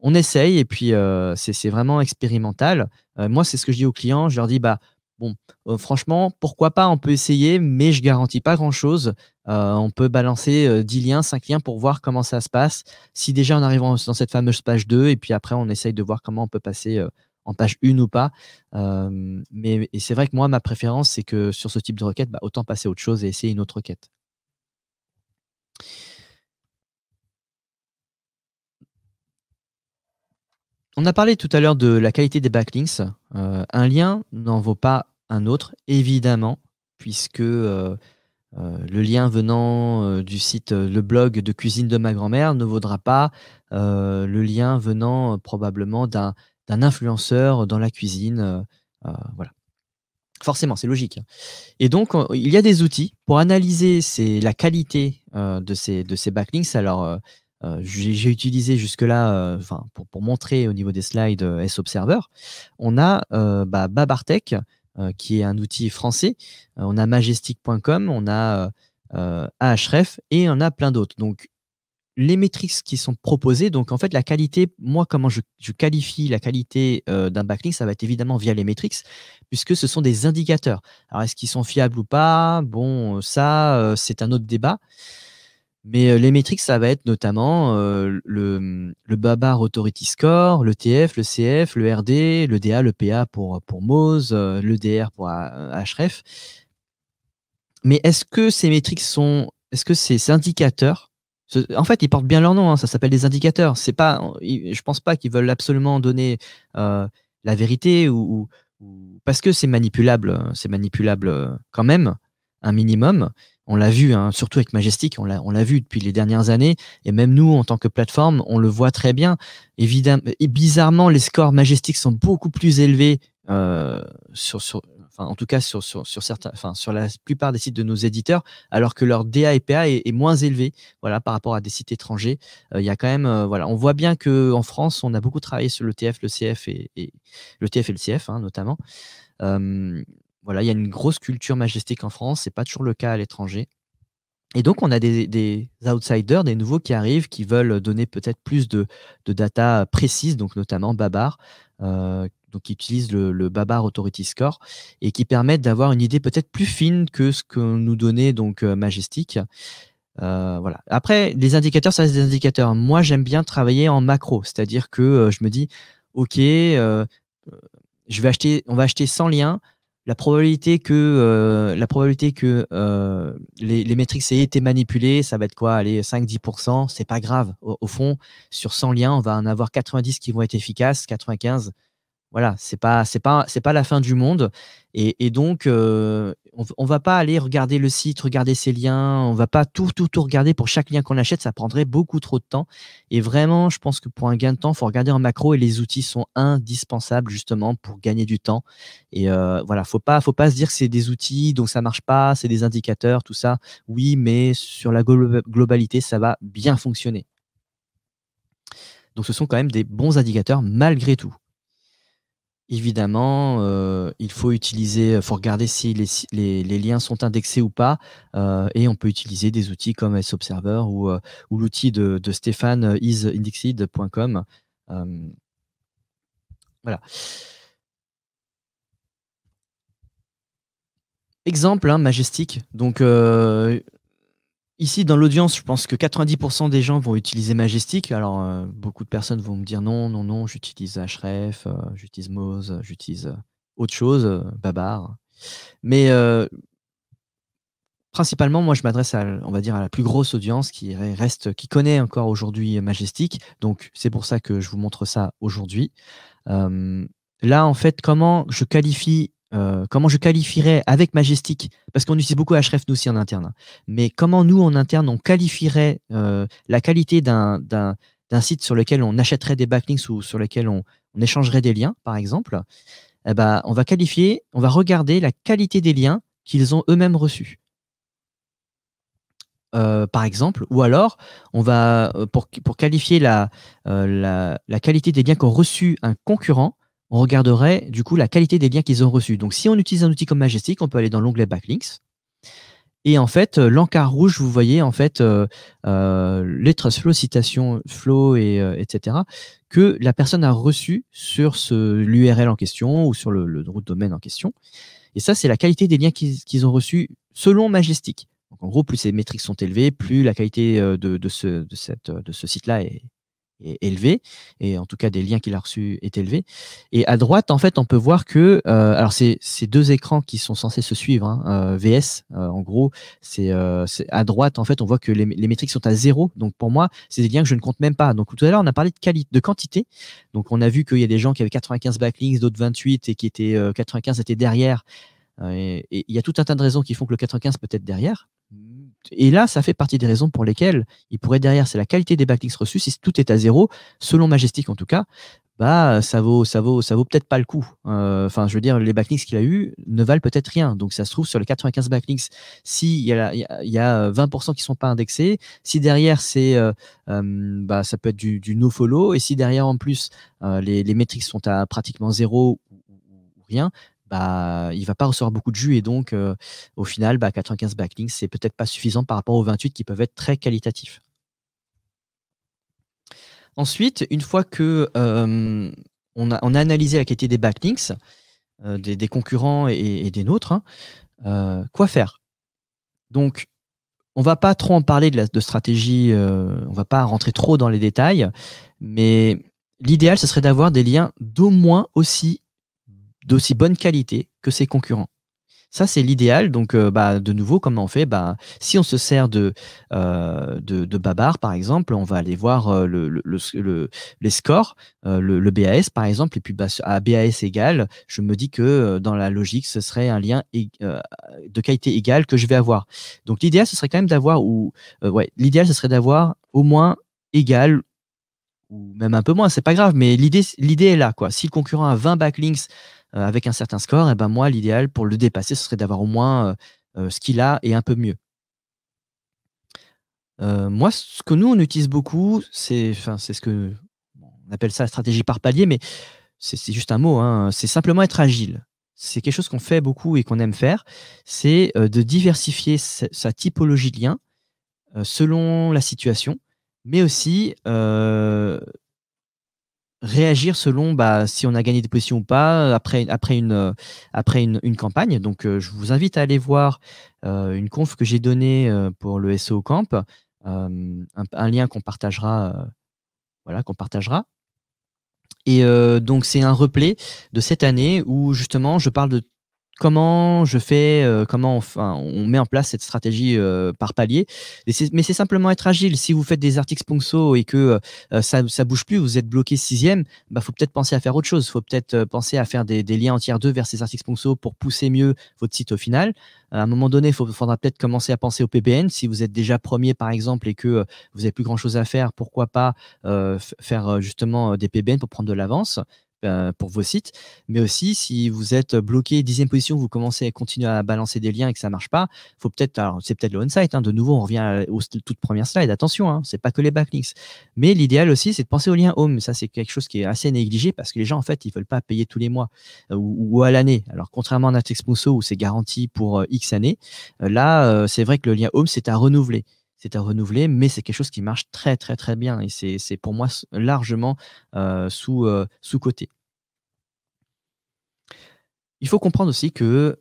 on essaye et puis, c'est vraiment expérimental. Moi, c'est ce que je dis aux clients, je leur dis: «Bah, bon, franchement, pourquoi pas, on peut essayer, mais je garantis pas grand-chose. On peut balancer, 10 liens, 5 liens pour voir comment ça se passe. Si déjà on arrive dans cette fameuse page 2 et puis après on essaye de voir comment on peut passer, en page 1 ou pas». Mais c'est vrai que moi, ma préférence, c'est que sur ce type de requête, bah, autant passer à autre chose et essayer une autre requête. On a parlé tout à l'heure de la qualité des backlinks. Un lien n'en vaut pas un autre, évidemment, puisque, le lien venant, du site, le blog de cuisine de ma grand-mère ne vaudra pas, le lien venant, probablement d'un influenceur dans la cuisine, voilà. Forcément, c'est logique, hein. Et donc, il y a des outils pour analyser la qualité, de ces backlinks. Alors, j'ai utilisé jusque-là, enfin pour montrer au niveau des slides, S-Observer. On a, bah, Babartech, qui est un outil français. On a majestic.com, on a, Ahref et on a plein d'autres. Donc les métriques qui sont proposées, donc en fait la qualité, moi comment je qualifie la qualité, d'un backlink, ça va être évidemment via les métriques, puisque ce sont des indicateurs. Alors est-ce qu'ils sont fiables ou pas? Bon, ça, c'est un autre débat. Mais, les métriques, ça va être notamment, le Babar Authority Score, le TF, le CF, le RD, le DA, le PA pour Moz, le DR pour Ahref. Mais est-ce que ces indicateurs, en fait, ils portent bien leur nom, hein, ça s'appelle des indicateurs. C'est pas je pense pas qu'ils veulent absolument donner, la vérité ou parce que c'est manipulable, quand même, un minimum. On l'a vu, hein, surtout avec Majestic, on l'a vu depuis les dernières années et même nous, en tant que plateforme, on le voit très bien. Et bizarrement, les scores Majestic sont beaucoup plus élevés, sur enfin, en tout cas sur certains, enfin, sur la plupart des sites de nos éditeurs, alors que leur DA et PA est moins élevé, voilà, par rapport à des sites étrangers. Il y a quand même, voilà, on voit bien qu'en France, on a beaucoup travaillé sur le TF, le CF et le TF et le CF, hein, notamment. Voilà, il y a une grosse culture majestique en France, c'est pas toujours le cas à l'étranger. Et donc on a des outsiders, des nouveaux qui arrivent, qui veulent donner peut-être plus de data précises, donc notamment Babar, donc qui utilisent le Babar Authority Score et qui permettent d'avoir une idée peut-être plus fine que ce que nous donnait donc, Majestic. Voilà. Après, les indicateurs, ça reste des indicateurs. Moi, j'aime bien travailler en macro, c'est-à-dire que, je me dis: «OK, on va acheter 100 liens. La probabilité que, les métriques aient été manipulées, ça va être quoi? Allez, 5-10. C'est pas grave. Au fond, sur 100 liens, on va en avoir 90 qui vont être efficaces, 95. Voilà, c'est pas la fin du monde et donc on va pas aller regarder le site, regarder ses liens, on va pas tout regarder pour chaque lien qu'on achète, ça prendrait beaucoup trop de temps et vraiment, je pense que pour un gain de temps, il faut regarder en macro et les outils sont indispensables justement pour gagner du temps et voilà, faut pas se dire que c'est des outils donc ça marche pas, c'est des indicateurs, tout ça. Oui, mais sur la globalité, ça va bien fonctionner. Donc ce sont quand même des bons indicateurs malgré tout. Évidemment, faut regarder si les liens sont indexés ou pas, et on peut utiliser des outils comme S-Observer ou l'outil de Stéphane, isindexed.com. Hem, voilà. Exemple, hein, Majestic. Donc, ici dans l'audience, je pense que 90 des gens vont utiliser Majestic. Alors, beaucoup de personnes vont me dire: «Non, non, non, j'utilise Ahref, j'utilise Moz, j'utilise, autre chose, Babar». Mais, principalement, moi, je m'adresse on va dire, à la plus grosse audience qui connaît encore aujourd'hui Majestic. Donc c'est pour ça que je vous montre ça aujourd'hui. Hem, Là, en fait, comment je qualifierais avec Majestic, parce qu'on utilise beaucoup Ahrefs nous aussi en interne, hein. Mais comment nous, en interne, on qualifierait, la qualité d'un site sur lequel on achèterait des backlinks ou sur lequel on échangerait des liens, par exemple, eh ben, on va regarder la qualité des liens qu'ils ont eux-mêmes reçus. Par exemple, ou alors on va, pour qualifier la qualité des liens qu'ont reçus un concurrent, on regarderait du coup la qualité des liens qu'ils ont reçus. Donc si on utilise un outil comme Majestic, on peut aller dans l'onglet Backlinks et en fait, l'encart rouge, vous voyez en fait, les traces flow, citations flow et cetera, que la personne a reçu sur l'URL en question ou sur le root domaine en question. Et ça, c'est la qualité des liens qu'ils ont reçus selon Majestic. Donc en gros, plus ces métriques sont élevées, plus la qualité de ce site-là est élevée, et en tout cas des liens qu'il a reçus est élevé. Et à droite, en fait, on peut voir que, alors c'est deux écrans qui sont censés se suivre, hein, VS, en gros, c'est à droite, en fait, on voit que les métriques sont à 0. Donc pour moi, c'est des liens que je ne compte même pas. Donc tout à l'heure, on a parlé de quantité. Donc on a vu qu'il y a des gens qui avaient 95 backlinks, d'autres 28 et qui étaient 95 étaient derrière. Et il y a tout un tas de raisons qui font que le 95 peut être derrière. Et là, ça fait partie des raisons pour lesquelles il pourrait être derrière. C'est la qualité des backlinks reçus. Si tout est à 0, selon Majestic en tout cas, bah, ça vaut peut-être pas le coup. Enfin, je veux dire, les backlinks qu'il a eu ne valent peut-être rien. Donc, ça se trouve sur les 95 backlinks, s'il y a 20% qui sont pas indexés, si derrière bah, ça peut être du nofollow, et si derrière en plus les métriques sont à pratiquement 0 ou rien, bah, il va pas recevoir beaucoup de jus, et donc au final, bah, 95 backlinks, c'est peut-être pas suffisant par rapport aux 28 qui peuvent être très qualitatifs. Ensuite, une fois que on a analysé la qualité des backlinks, des concurrents et des nôtres, hein, quoi faire? Donc, on va pas trop en parler de stratégie, on va pas rentrer trop dans les détails, mais l'idéal, ce serait d'avoir des liens d'aussi bonne qualité que ses concurrents. Ça, c'est l'idéal. Donc, bah, de nouveau, comment on fait? Bah, si on se sert de Babar, par exemple, on va aller voir les scores, le BAS, par exemple, et puis bah, à BAS égal, je me dis que dans la logique, ce serait un lien de qualité égale que je vais avoir. Donc, l'idéal, ce serait quand même d'avoir, ouais, l'idéal, ce serait d'avoir au moins égal ou même un peu moins, c'est pas grave, mais l'idée est là, quoi. Si le concurrent a 20 backlinks avec un certain score, et ben moi, l'idéal pour le dépasser, ce serait d'avoir au moins ce qu'il a et un peu mieux. Moi, ce que nous, on utilise beaucoup, c'est ce que on appelle ça la stratégie par palier, mais c'est juste un mot, hein, c'est simplement être agile. C'est quelque chose qu'on fait beaucoup et qu'on aime faire, c'est de diversifier sa typologie de lien selon la situation, mais aussi réagir selon, bah, si on a gagné des positions ou pas, après une campagne. Donc, je vous invite à aller voir, une conf que j'ai donnée, pour le SEO Camp, un lien qu'on partagera, voilà, qu'on partagera. Et donc c'est un replay de cette année où justement je parle de comment je fais, on met en place cette stratégie, par palier. Mais c'est simplement être agile. Si vous faites des articles sponsor et que, ça bouge plus, vous êtes bloqué 6e, bah, faut peut-être penser à faire autre chose. Faut peut-être, penser à faire des liens en tiers 2 vers ces articles sponsor pour pousser mieux votre site au final. À un moment donné, faudra peut-être commencer à penser au PBN. Si vous êtes déjà premier par exemple et que, vous avez plus grand chose à faire, pourquoi pas, faire, justement, des PBN pour prendre de l'avance, pour vos sites. Mais aussi, si vous êtes bloqué 10e position, vous commencez à continuer à balancer des liens et que ça marche pas, faut peut-être, alors c'est peut-être le on-site, hein, de nouveau, on revient aux toutes premières slides. Attention, hein, c'est pas que les backlinks. Mais l'idéal aussi, c'est de penser aux liens home. Ça, c'est quelque chose qui est assez négligé parce que les gens, en fait, ils veulent pas payer tous les mois ou à l'année. Alors, contrairement à Natex Mosso où c'est garanti pour X années, là, c'est vrai que le lien home, c'est à renouveler. C'est à renouveler, mais c'est quelque chose qui marche très, très, très bien et c'est pour moi largement sous-coté. Il faut comprendre aussi que,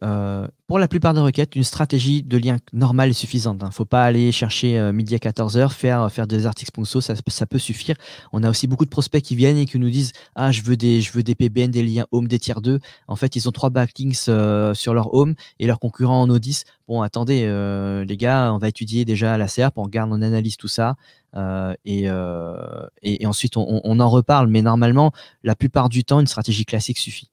pour la plupart des requêtes, une stratégie de lien normale est suffisante, hein. Faut pas aller chercher, midi à 14h, faire des articles sponsor, ça peut suffire. On a aussi beaucoup de prospects qui viennent et qui nous disent: «Ah, je veux des PBN, des liens home, des tiers 2». En fait, ils ont 3 backlinks, sur leur home et leurs concurrents en ont 10. Bon, attendez, les gars, on va étudier déjà la SERP, on regarde, on analyse tout ça, et ensuite on en reparle. Mais normalement, la plupart du temps, une stratégie classique suffit.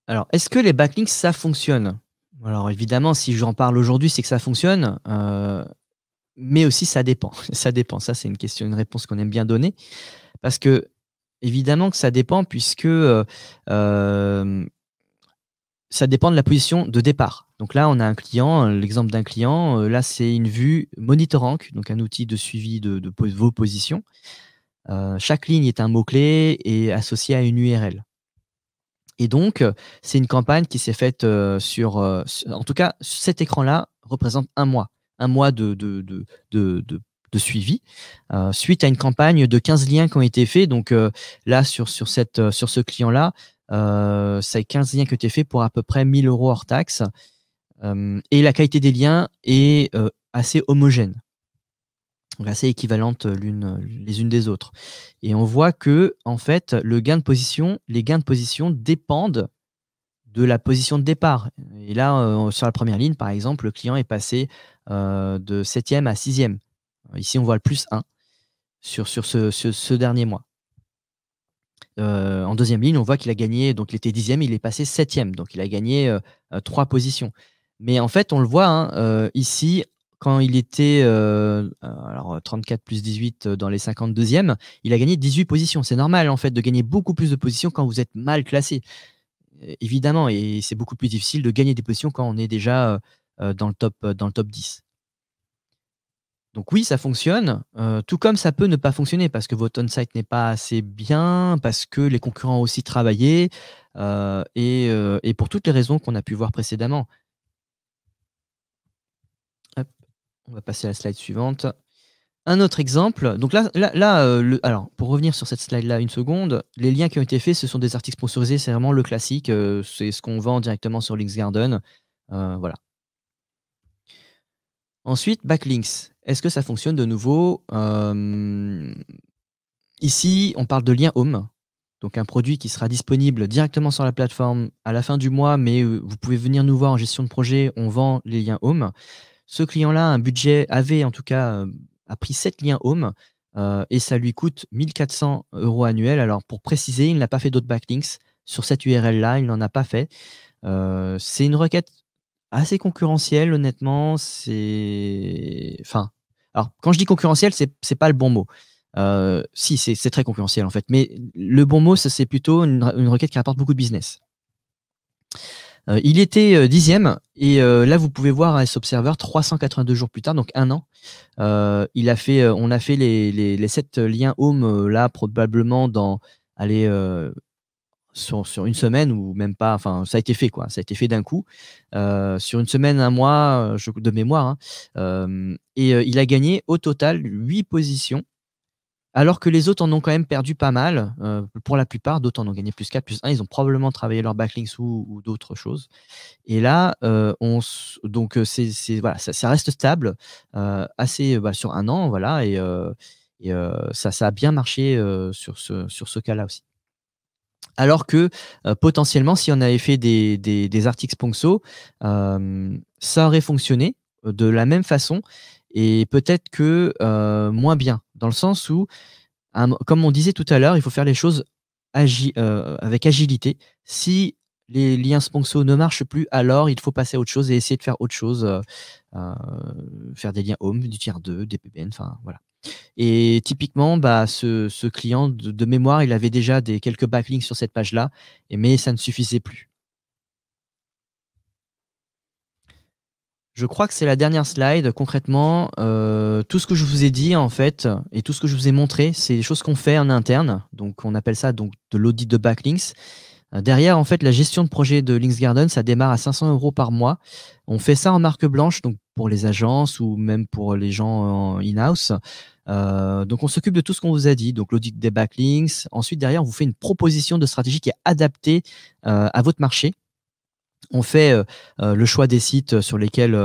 Alors, est-ce que les backlinks, ça fonctionne? Alors évidemment, si j'en parle aujourd'hui, c'est que ça fonctionne. mais aussi ça dépend. Ça dépend. Ça, c'est une réponse qu'on aime bien donner parce que évidemment que ça dépend puisque, hem, ça dépend de la position de départ. Donc là, on a un client, l'exemple d'un client, là, c'est une vue MonitorRank, donc un outil de suivi de vos positions. Chaque ligne est un mot-clé et associé à une URL. Et donc, c'est une campagne qui s'est faite, en tout cas, cet écran-là représente un mois de suivi, suite à une campagne de 15 liens qui ont été faits. Donc, là, sur ce client-là, c'est 15 liens qui ont été faits pour à peu près 1 000 € hors taxes, et la qualité des liens est, assez homogène. Donc assez équivalentes, les unes des autres. Et on voit que en fait, les gains de position dépendent de la position de départ. Et là, sur la première ligne, par exemple, le client est passé, de 7e à 6e. Ici, on voit le +1 sur ce dernier mois. En deuxième ligne, on voit qu'il a gagné, donc il était 10e, il est passé 7e, donc il a gagné, 3 positions. Mais en fait, on le voit, hein, ici, quand il était, alors, 34 plus 18, dans les 52e, il a gagné 18 positions. C'est normal, en fait, de gagner beaucoup plus de positions quand vous êtes mal classé. Évidemment, et c'est beaucoup plus difficile de gagner des positions quand on est déjà, dans le top 10. Donc oui, ça fonctionne, tout comme ça peut ne pas fonctionner parce que votre on-site n'est pas assez bien, parce que les concurrents ont aussi travaillé, et pour toutes les raisons qu'on a pu voir précédemment. Hop, on va passer à la slide suivante. Un autre exemple, donc alors pour revenir sur cette slide-là une seconde, les liens qui ont été faits, ce sont des articles sponsorisés, c'est vraiment le classique, c'est ce qu'on vend directement sur Linksgarden, voilà. Ensuite, backlinks. Est-ce que ça fonctionne de nouveau? Ici, on parle de lien home, donc un produit qui sera disponible directement sur la plateforme à la fin du mois, mais vous pouvez venir nous voir en gestion de projet, on vend les liens home. Ce client-là, un budget avait en tout cas, a pris 7 liens home, et ça lui coûte 1 400 € annuels. Alors pour préciser, il n'a pas fait d'autres backlinks sur cette URL-là, il n'en a pas fait. C'est une requête assez concurrentielle honnêtement, enfin, alors quand je dis concurrentiel, c'est pas le bon mot. Si, c'est très concurrentiel en fait, mais le bon mot, ça c'est plutôt une requête qui rapporte beaucoup de business. Il était, 10e et là vous pouvez voir à S-Observer 382 jours plus tard, donc 1 an, on a fait les 7 liens home, là probablement dans allez, sur une semaine ou même pas, enfin ça a été fait quoi, ça a été fait d'un coup, sur une semaine, un mois, de mémoire, hein, et il a gagné au total 8 positions alors que les autres en ont quand même perdu pas mal, pour la plupart. D'autres en ont gagné +4, +1. Ils ont probablement travaillé leurs backlinks ou d'autres choses. Et là, c'est voilà, ça reste stable, assez, sur un an, voilà, et ça a bien marché, sur ce cas-là aussi. Alors que, potentiellement, si on avait fait des articles sponsor, ça aurait fonctionné, de la même façon et peut-être que, moins bien. Dans le sens où, comme on disait tout à l'heure, il faut faire les choses avec agilité. Si les liens sponsor ne marchent plus, alors il faut passer à autre chose et essayer de faire autre chose, heu, faire des liens home, du tiers 2, des PBN, enfin voilà. Et typiquement, bah, ce client de mémoire, il avait déjà quelques backlinks sur cette page-là, mais ça ne suffisait plus. Je crois que c'est la dernière slide. Concrètement, tout ce que je vous ai dit, en fait, et tout ce que je vous ai montré, c'est des choses qu'on fait en interne. Donc on appelle ça donc de l'audit de backlinks. Derrière, en fait, la gestion de projet de Linksgarden, ça démarre à 500 € par mois. On fait ça en marque blanche, donc pour les agences ou même pour les gens en in-house. Donc on s'occupe de tout ce qu'on vous a dit, donc l'audit des backlinks. Ensuite, derrière, on vous fait une proposition de stratégie qui est adaptée, à votre marché. On fait, le choix des sites sur lesquels,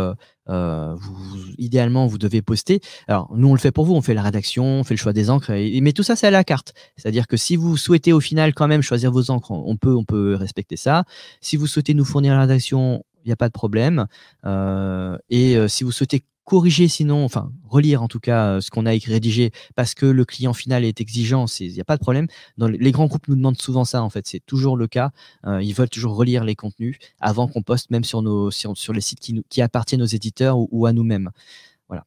idéalement, vous devez poster. Alors nous, on le fait pour vous, on fait la rédaction, on fait le choix des encres mais tout ça, c'est à la carte. C'est-à-dire que si vous souhaitez au final quand même choisir vos encres, on peut respecter ça. Si vous souhaitez nous fournir la rédaction, il y a pas de problème, si vous souhaitez corriger sinon, enfin relire en tout cas, ce qu'on a écrit rédigé parce que le client final est exigeant, il y a pas de problème. Dans les grands groupes nous demandent souvent ça en fait, c'est toujours le cas. Ils veulent toujours relire les contenus avant qu'on poste même sur les sites qui appartiennent aux éditeurs ou à nous-mêmes. Voilà.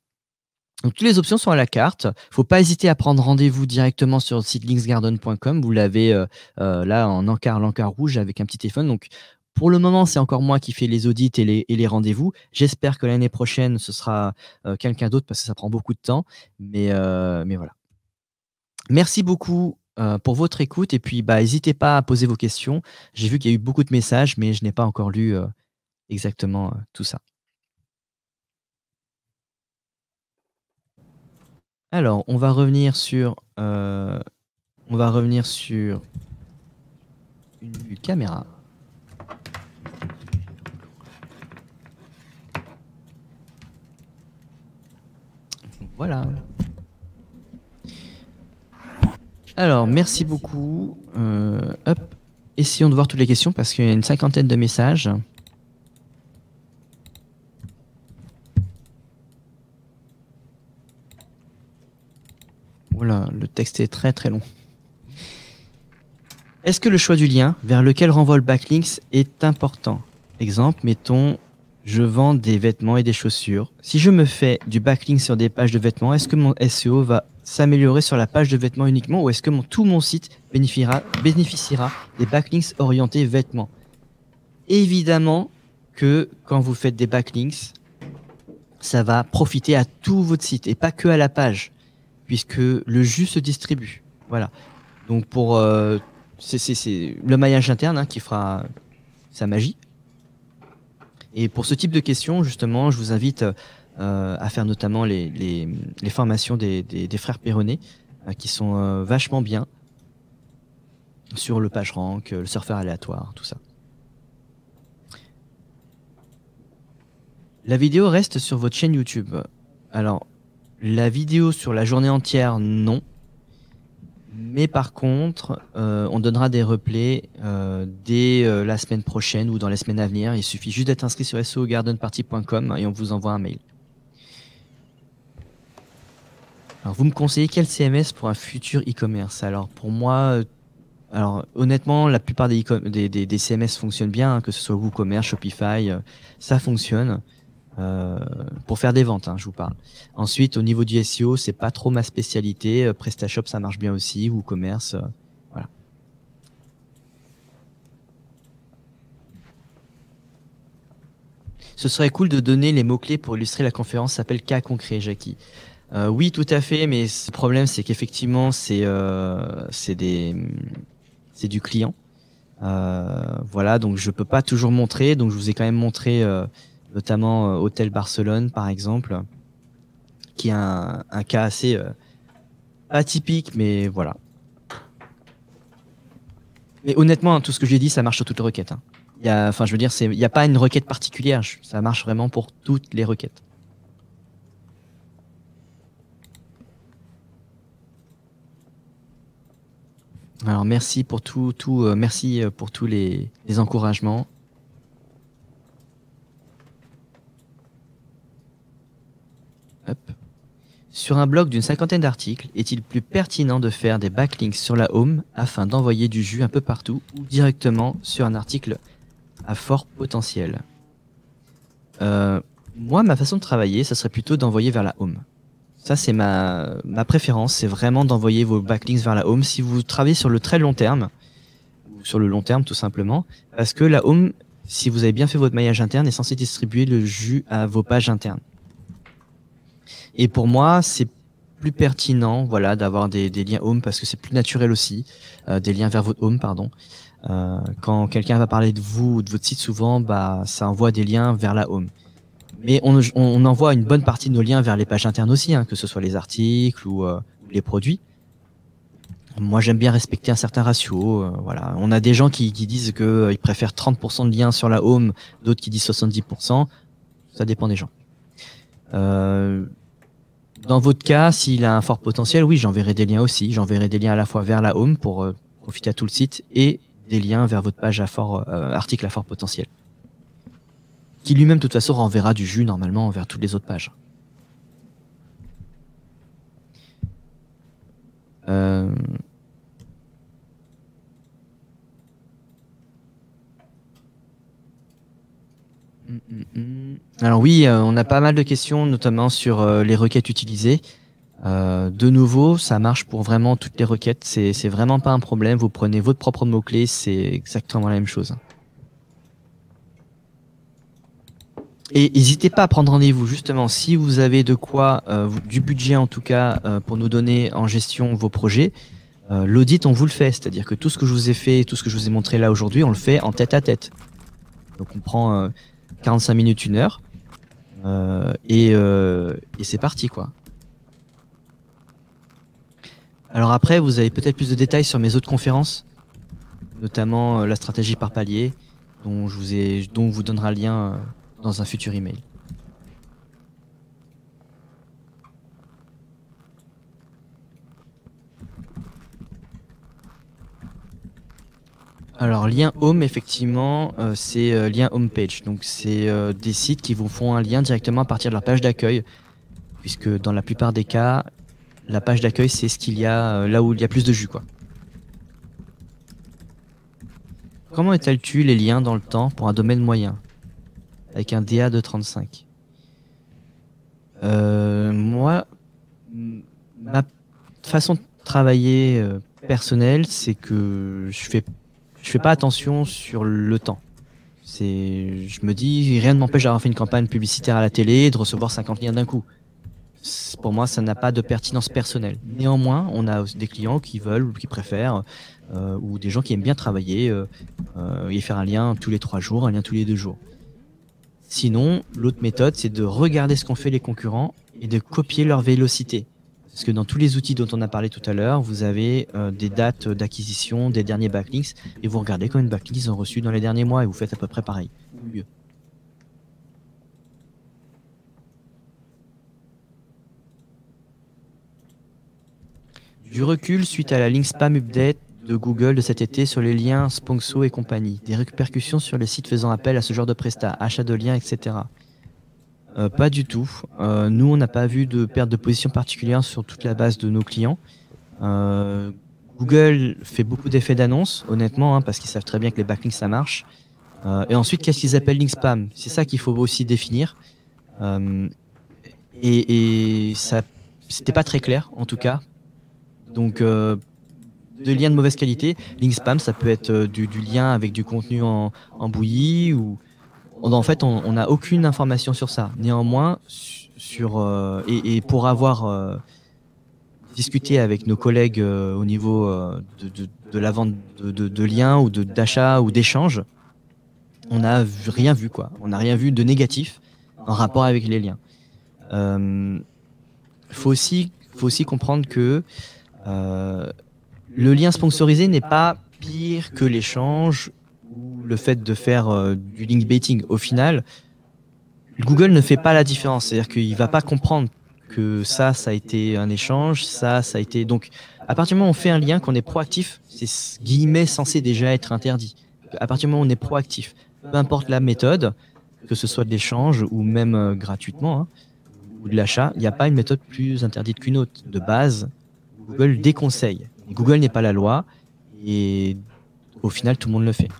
Donc toutes les options sont à la carte. Faut pas hésiter à prendre rendez-vous directement sur le site linksgarden.com. Vous l'avez, là en l'encart rouge avec un petit téléphone. Donc pour le moment, c'est encore moi qui fais les audits et les rendez-vous. J'espère que l'année prochaine, ce sera, quelqu'un d'autre parce que ça prend beaucoup de temps. Mais voilà. Merci beaucoup, pour votre écoute et puis, bah, hésitez pas à poser vos questions. J'ai vu qu'il y a eu beaucoup de messages, mais je n'ai pas encore lu, exactement, tout ça. Alors, on va revenir sur une vue caméra. Voilà. Alors, merci beaucoup. Hop, essayons de voir toutes les questions parce qu'il y a une cinquantaine de messages. Voilà, le texte est très très long. Est-ce que le choix du lien vers lequel renvoie le backlinks est important? Exemple, mettons, je vends des vêtements et des chaussures. Si je me fais du backlink sur des pages de vêtements, est-ce que mon SEO va s'améliorer sur la page de vêtements uniquement ou est-ce que tout mon site bénéficiera des backlinks orientés vêtements? Évidemment que quand vous faites des backlinks, ça va profiter à tout votre site et pas que à la page, puisque le jus se distribue. Voilà. Donc c'est le maillage interne qui fera sa magie. Et pour ce type de questions, justement, je vous invite à faire notamment les formations des frères Perronnet, qui sont vachement bien sur le PageRank, le surfeur aléatoire, tout ça. La vidéo reste sur votre chaîne YouTube. Alors, la vidéo sur la journée entière, non. Mais par contre, on donnera des replays dès la semaine prochaine ou dans les semaines à venir. Il suffit juste d'être inscrit sur sogardenparty.com et on vous envoie un mail. Alors, vous me conseillez quel CMS pour un futur e-commerce? Alors, pour moi, honnêtement, la plupart des CMS fonctionnent bien, que ce soit WooCommerce, Shopify, ça fonctionne. Pour faire des ventes, je vous parle. Ensuite, au niveau du SEO, c'est pas trop ma spécialité. PrestaShop, ça marche bien aussi. WooCommerce, voilà. Ce serait cool de donner les mots-clés pour illustrer la conférence s'appelle Cas concret, Jackie. Oui, tout à fait, mais le problème, c'est qu'effectivement, c'est du client. Voilà, donc je peux pas toujours montrer. Donc je vous ai quand même montré notamment Hôtel Barcelone, par exemple, qui est un cas assez atypique, mais voilà. Mais honnêtement, tout ce que j'ai dit, ça marche sur toutes les requêtes. Enfin, je veux dire, il n'y a pas une requête particulière. Ça marche vraiment pour toutes les requêtes. Alors, merci pour merci pour tous les encouragements. Hop. Sur un blog d'une cinquantaine d'articles, est-il plus pertinent de faire des backlinks sur la home afin d'envoyer du jus un peu partout ou directement sur un article à fort potentiel? Moi, ma façon de travailler, ça serait plutôt d'envoyer vers la home. Ça, c'est ma préférence, c'est vraiment d'envoyer vos backlinks vers la home si vous travaillez sur le très long terme, ou sur le long terme tout simplement, parce que la home, si vous avez bien fait votre maillage interne, est censé distribuer le jus à vos pages internes. Et pour moi, c'est plus pertinent, voilà, d'avoir des liens home parce que c'est plus naturel aussi, des liens vers votre home, pardon. Quand quelqu'un va parler de vous ou de votre site, souvent, bah, ça envoie des liens vers la home. Mais on envoie une bonne partie de nos liens vers les pages internes aussi, que ce soit les articles ou les produits. Moi, j'aime bien respecter un certain ratio. Voilà. On a des gens qui disent qu'ils préfèrent 30% de liens sur la home, d'autres qui disent 70%. Ça dépend des gens. Dans votre cas, s'il a un fort potentiel, oui, j'enverrai des liens aussi. J'enverrai des liens à la fois vers la home pour profiter à tout le site et des liens vers votre page à fort article à fort potentiel. Qui lui-même, de toute façon, renverra du jus normalement vers toutes les autres pages. Alors oui, on a pas mal de questions, notamment sur, les requêtes utilisées. De nouveau, ça marche pour vraiment toutes les requêtes, c'est vraiment pas un problème. Vous prenez votre propre mot-clé, c'est exactement la même chose. Et n'hésitez pas à prendre rendez-vous justement si vous avez de quoi, du budget en tout cas, pour nous donner en gestion vos projets. L'audit, on vous le fait, c'est-à-dire que tout ce que je vous ai fait, tout ce que je vous ai montré là aujourd'hui, on le fait en tête à tête. Donc on prend, 45 minutes, 1 heure, et c'est parti quoi. Alors après, vous avez peut-être plus de détails sur mes autres conférences, notamment, la stratégie par palier, dont on vous donnera le lien, dans un futur email. Alors lien home effectivement, c'est, lien homepage. Donc c'est, des sites qui vous font un lien directement à partir de leur page d'accueil, puisque dans la plupart des cas, la page d'accueil, c'est ce qu'il y a, là où il y a plus de jus, quoi. Comment étales-tu les liens dans le temps pour un domaine moyen? Avec un DA de 35. Moi, ma façon de travailler, personnelle, c'est que je fais pas attention sur le temps. Je me dis: «Rien ne m'empêche d'avoir fait une campagne publicitaire à la télé et de recevoir 50 liens d'un coup». Pour moi, ça n'a pas de pertinence personnelle. Néanmoins, on a aussi des clients qui veulent ou qui préfèrent, ou des gens qui aiment bien travailler, et faire un lien tous les 3 jours, un lien tous les 2 jours. Sinon, l'autre méthode, c'est de regarder ce qu'ont fait les concurrents et de copier leur vélocité. Parce que dans tous les outils dont on a parlé tout à l'heure, vous avez, des dates d'acquisition des derniers backlinks et vous regardez combien de backlinks ils ont reçus dans les derniers mois et vous faites à peu près pareil, ou mieux. Du recul suite à la link spam update de Google de cet été sur les liens Sponxo et compagnie. Des répercussions sur les sites faisant appel à ce genre de prestat, achat de liens, etc. Pas du tout. Nous, on n'a pas vu de perte de position particulière sur toute la base de nos clients. Heu, Google fait beaucoup d'effets d'annonce, honnêtement, hein, parce qu'ils savent très bien que les backlinks, ça marche. Et ensuite, qu'est-ce qu'ils appellent link spam? C'est ça qu'il faut aussi définir. Hem et ça c'était pas très clair, en tout cas. Donc, de liens de mauvaise qualité. Link spam, ça peut être, du lien avec du contenu en bouillie ou en fait, on n'a aucune information sur ça. Néanmoins, et pour avoir, discuté avec nos collègues, au niveau, de la vente de liens ou d'achat ou d'échanges, on n'a rien vu, quoi. On n'a rien vu de négatif en rapport avec les liens. Hem, faut aussi comprendre que, heu le lien sponsorisé n'est pas pire que l'échange ou le fait de faire, du link baiting. Au final, Google ne fait pas la différence. C'est-à-dire qu'il va pas comprendre que ça a été un échange, ça a été donc à partir du moment où on fait un lien, qu'on est proactif, c'est guillemets «censé déjà être interdit». À partir du moment où on est proactif, peu importe la méthode, que ce soit de l'échange ou même, gratuitement, hein, ou de l'achat, il n'y a pas une méthode plus interdite qu'une autre. De base, Google déconseille. Et Google n'est pas la loi et au final, tout le monde le fait.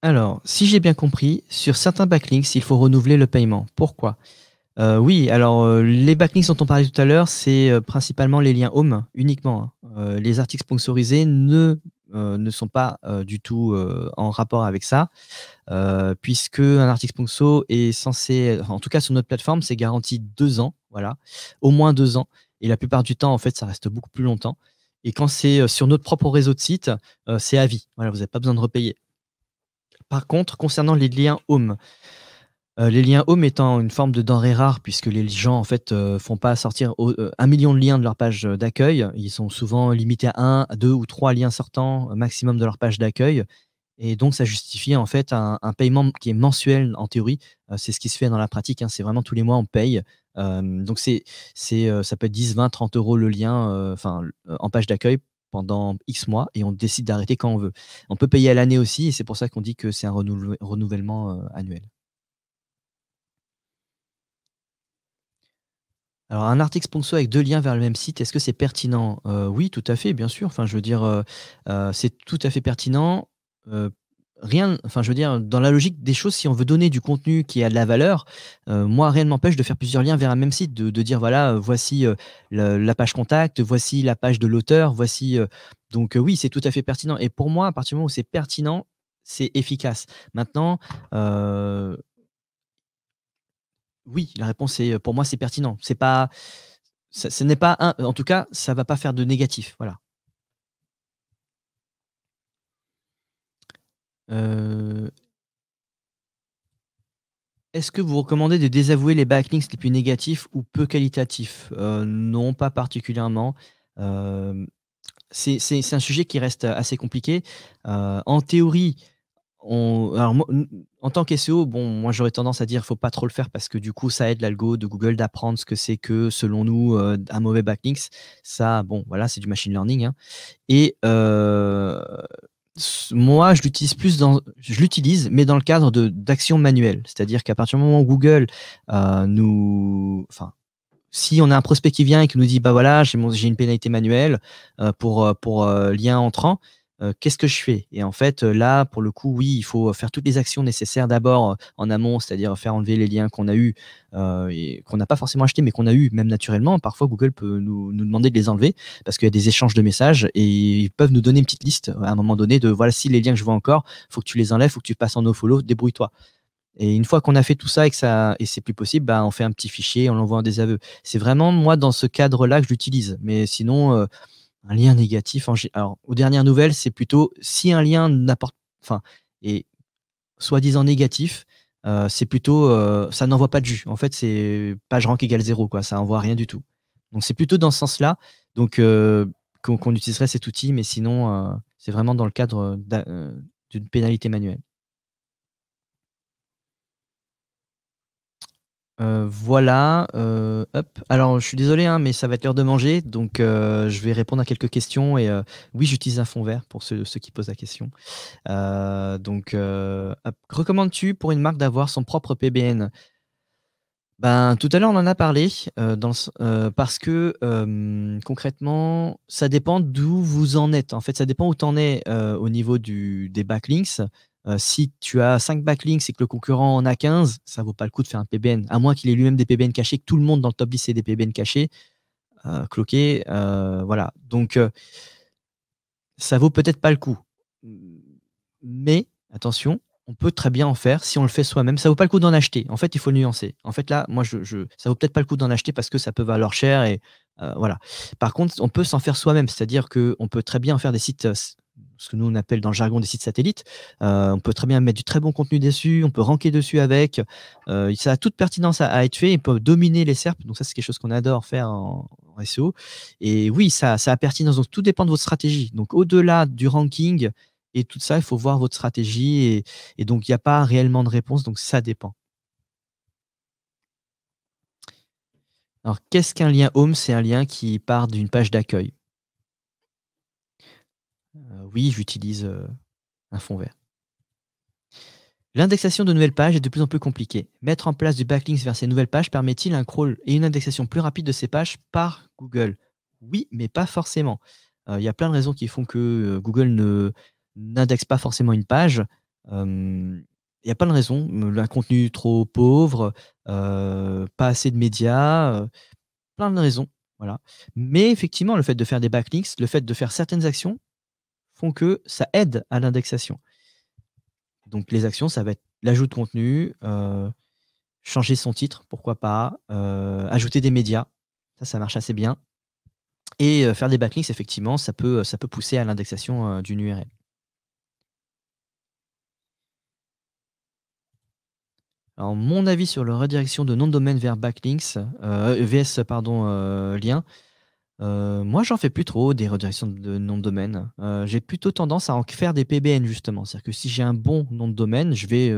Alors, si j'ai bien compris, sur certains backlinks, il faut renouveler le paiement. Pourquoi? Oui, alors, les backlinks dont on parlait tout à l'heure, c'est, principalement les liens home uniquement, hein. Les articles sponsorisés ne sont pas, du tout, en rapport avec ça, puisque un article sponsor est censé en tout cas sur notre plateforme, c'est garanti 2 ans, voilà, au moins 2 ans et la plupart du temps, en fait, ça reste beaucoup plus longtemps et quand c'est, sur notre propre réseau de sites, c'est à vie. Voilà, vous avez pas besoin de repayer. Par contre, concernant les liens home, les liens home étant une forme de denrée rare puisque les gens en fait, font pas sortir 1 000 000 de liens de leur page, d'accueil. Ils sont souvent limités à 1, à 2 ou 3 liens sortants, maximum de leur page d'accueil et donc ça justifie en fait un paiement qui est mensuel en théorie. C'est ce qui se fait dans la pratique, hein, c'est vraiment tous les mois on paye. Donc ça peut être 10, 20, 30 € le lien, en page d'accueil pendant X mois et on décide d'arrêter quand on veut. On peut payer à l'année aussi et c'est pour ça qu'on dit que c'est un renouvellement, annuel. Alors un article sponsor avec 2 liens vers le même site, est-ce que c'est pertinent? Oui, tout à fait, bien sûr. Enfin, je veux dire, c'est tout à fait pertinent. Heu, Rien enfin, je veux dire, dans la logique des choses, si on veut donner du contenu qui a de la valeur, moi, rien ne m'empêche de faire plusieurs liens vers un même site, de dire: «Voilà, voici, le la page contact, voici la page de l'auteur, voici», donc oui, c'est tout à fait pertinent et pour moi, à partir du moment où c'est pertinent, c'est efficace. Maintenant, heu oui, la réponse est, pour moi, c'est pertinent. C'est pas ce n'est pas un en tout cas, ça va pas faire de négatif, voilà. Heu, Est-ce que vous recommandez de désavouer les backlinks les plus négatifs ou peu qualitatifs? Non, pas particulièrement. Hem, c'est un sujet qui reste assez compliqué. En théorie, on alors moi, en tant qu'SEO, bon, moi, j'aurais tendance à dire: «Faut pas trop le faire» parce que du coup, ça aide l'algo de Google d'apprendre ce que c'est que, selon nous, un mauvais backlinks. Ça, bon, voilà, c'est du machine learning, hein. Et moi, je l'utilise, mais dans le cadre d'actions manuelles. C'est-à-dire qu'à partir du moment où Google, si on a un prospect qui vient et qui nous dit: «Bah, voilà, j'ai une pénalité manuelle, pour, lien entrant, qu'est-ce que je fais?» Et en fait, là, pour le coup, oui, il faut faire toutes les actions nécessaires d'abord, en amont, c'est-à-dire faire enlever les liens qu'on a eus, et qu'on n'a pas forcément achetés, mais qu'on a eus même naturellement. Parfois, Google peut nous demander de les enlever parce qu'il y a des échanges de messages et ils peuvent nous donner une petite liste, à un moment donné de: «Voilà, si les liens que je vois encore, faut que tu les enlèves, faut que tu passes en nofollow, débrouille-toi». Et une fois qu'on a fait tout ça et c'est plus possible, bah, on fait un petit fichier, on l'envoie en désaveu. C'est vraiment moi dans ce cadre-là que je l'utilise. Mais sinon, un lien négatif en gé alors aux dernières nouvelles, c'est plutôt si un lien n'apporte enfin est soi-disant négatif, c'est plutôt, ça n'envoie pas de jus. En fait, c'est PageRank égale 0 quoi, ça envoie rien du tout. Donc c'est plutôt dans ce sens-là, donc qu'on utiliserait cet outil, mais sinon, c'est vraiment dans le cadre, d'une pénalité manuelle. Voilà, hop. Alors je suis désolé, hein, mais ça va être l'heure de manger, donc je vais répondre à quelques questions et oui, j'utilise un fond vert pour ceux qui posent la question. Hop. Recommandes-tu pour une marque d'avoir son propre PBN? Ben, tout à l'heure, on en a parlé, parce que, concrètement, ça dépend d'où vous en êtes. En fait, ça dépend où tu en es, au niveau des backlinks. Si tu as 5 backlinks et que le concurrent en a 15, ça vaut pas le coup de faire un PBN. À moins qu'il ait lui-même des PBN cachés, que tout le monde dans le top 10 ait des PBN cachés, cloqués, voilà. Donc, ça vaut peut-être pas le coup. Mmh, mais attention, on peut très bien en faire si on le fait soi-même. Ça vaut pas le coup d'en acheter. En fait, il faut nuancer. En fait, là, moi, ça vaut peut-être pas le coup d'en acheter parce que ça peut valoir cher et voilà. Par contre, on peut s'en faire soi-même. C'est-à-dire qu'on peut très bien faire des sites, ce que nous on appelle dans le jargon des sites satellites. On peut très bien mettre du très bon contenu dessus, on peut ranker dessus avec. Ça a toute pertinence à être fait. Ils peuvent dominer les SERP. Donc ça, c'est quelque chose qu'on adore faire en SEO. Et oui, ça a pertinence, donc tout dépend de votre stratégie. Donc au-delà du ranking et tout ça, il faut voir votre stratégie et donc il y a pas réellement de réponse, donc ça dépend. Alors qu'est-ce qu'un lien home? C'est un lien qui part d'une page d'accueil. Oui, j'utilise, un fond vert. L'indexation de nouvelles pages est de plus en plus compliquée. Mettre en place du backlinks vers ces nouvelles pages permet-il un crawl et une indexation plus rapide de ces pages par Google? Oui, mais pas forcément. Il y a plein de raisons qui font que, Google ne n'indexe pas forcément une page. Il y a plein de raisons, un contenu trop pauvre, pas assez de médias, plein de raisons, voilà. Mais effectivement, le fait de faire des backlinks, le fait de faire certaines actions font que ça aide à l'indexation. Donc les actions, ça va être l'ajout de contenu, changer son titre, pourquoi pas, ajouter des médias, ça marche assez bien et faire des backlinks effectivement, ça peut pousser à l'indexation, d'une URL. Alors mon avis sur la redirection de nom de domaine vers backlinks, vs pardon, lien, moi j'en fais plus trop des redirections de nom de domaine. J'ai plutôt tendance à en faire des PBN justement. C'est-à-dire que si j'ai un bon nom de domaine, je vais,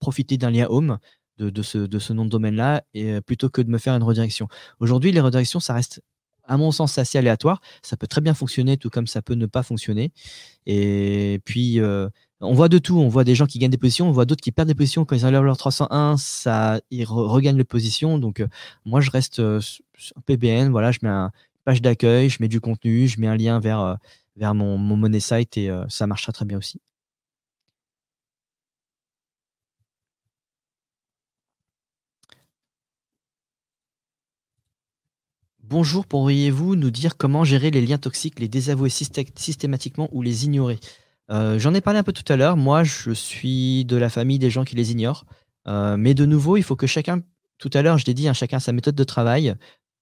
profiter d'un lien home de ce nom de domaine-là et plutôt que de me faire une redirection. Aujourd'hui, les redirections, ça reste, à mon sens, assez aléatoire. Ça peut très bien fonctionner, tout comme ça peut ne pas fonctionner et puis, On voit de tout, on voit des gens qui gagnent des positions, on voit d'autres qui perdent des positions. Quand ils enlèvent leur 301, ça ils regagnent les positions. Donc moi je reste, sur PBN, voilà, je mets un page d'accueil, je mets du contenu, je mets un lien vers mon money site et ça marche très, très bien aussi. Bonjour, pourriez-vous nous dire comment gérer les liens toxiques, les désavouer systématiquement ou les ignorer? J'en ai parlé un peu tout à l'heure. Moi, je suis de la famille des gens qui les ignorent, mais de nouveau, il faut que chacun tout à l'heure, je l'ai dit, hein, chacun a sa méthode de travail.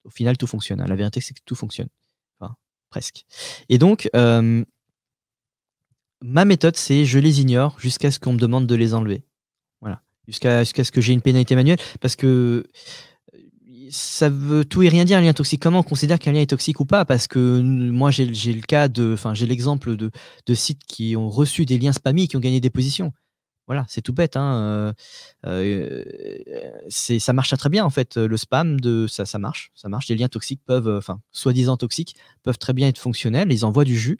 Au final, tout fonctionne, hein. La vérité, c'est que tout fonctionne. Enfin, presque. Et donc, ma méthode, c'est je les ignore jusqu'à ce qu'on me demande de les enlever. Voilà. Jusqu'à ce que j'ai une pénalité manuelle parce que ça veut tout et rien dire, un lien toxique. Comment on considère qu'un lien est toxique ou pas? Parce que moi, j'ai le cas enfin, j'ai l'exemple de sites qui ont reçu des liens spammés et qui ont gagné des positions. Voilà, c'est tout bête, hein, ça marche très bien, en fait, le spam ça marche, ça marche. Les liens toxiques peuvent, enfin, soi-disant toxiques, peuvent très bien être fonctionnels. Ils envoient du jus,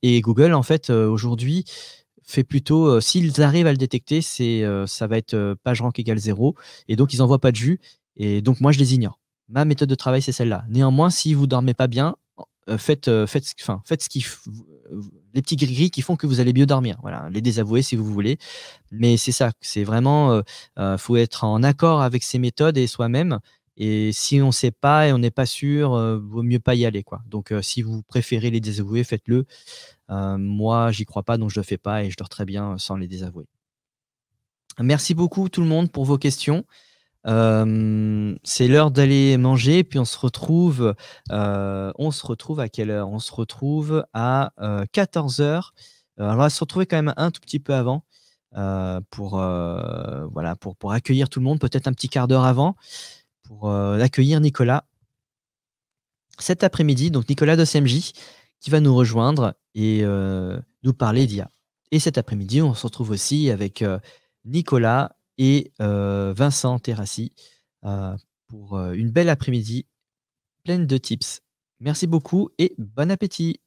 et Google, en fait, aujourd'hui, fait plutôt, s'ils arrivent à le détecter, ça va être, PageRank égale 0 et donc ils envoient pas de jus et donc moi je les ignore. Ma méthode de travail, c'est celle-là. Néanmoins, si vous dormez pas bien, faites ce qui f les petits gris-gris qui font que vous allez mieux dormir. Voilà, les désavouer si vous voulez, mais c'est ça, c'est vraiment, faut être en accord avec ses méthodes et soi-même et si on ne sait pas et on n'est pas sûr, vaut mieux pas y aller, quoi. Donc si vous préférez les désavouer, faites-le. Moi, j'y crois pas, donc je le fais pas et je dors très bien sans les désavouer. Merci beaucoup tout le monde pour vos questions. C'est l'heure d'aller manger, puis on se retrouve à quelle heure? On se retrouve à, 14:00. On va se retrouver quand même un tout petit peu avant, pour, voilà, pour accueillir tout le monde, peut-être un petit quart d'heure avant, pour, accueillir Nicolas cet après-midi, donc Nicolas de CMJ, qui va nous rejoindre et nous parler d'IA. Et cet après-midi, on se retrouve aussi avec, Nicolas et Vincent Terrassi, heu, pour, une belle après-midi pleine de tips. Merci beaucoup et bon appétit!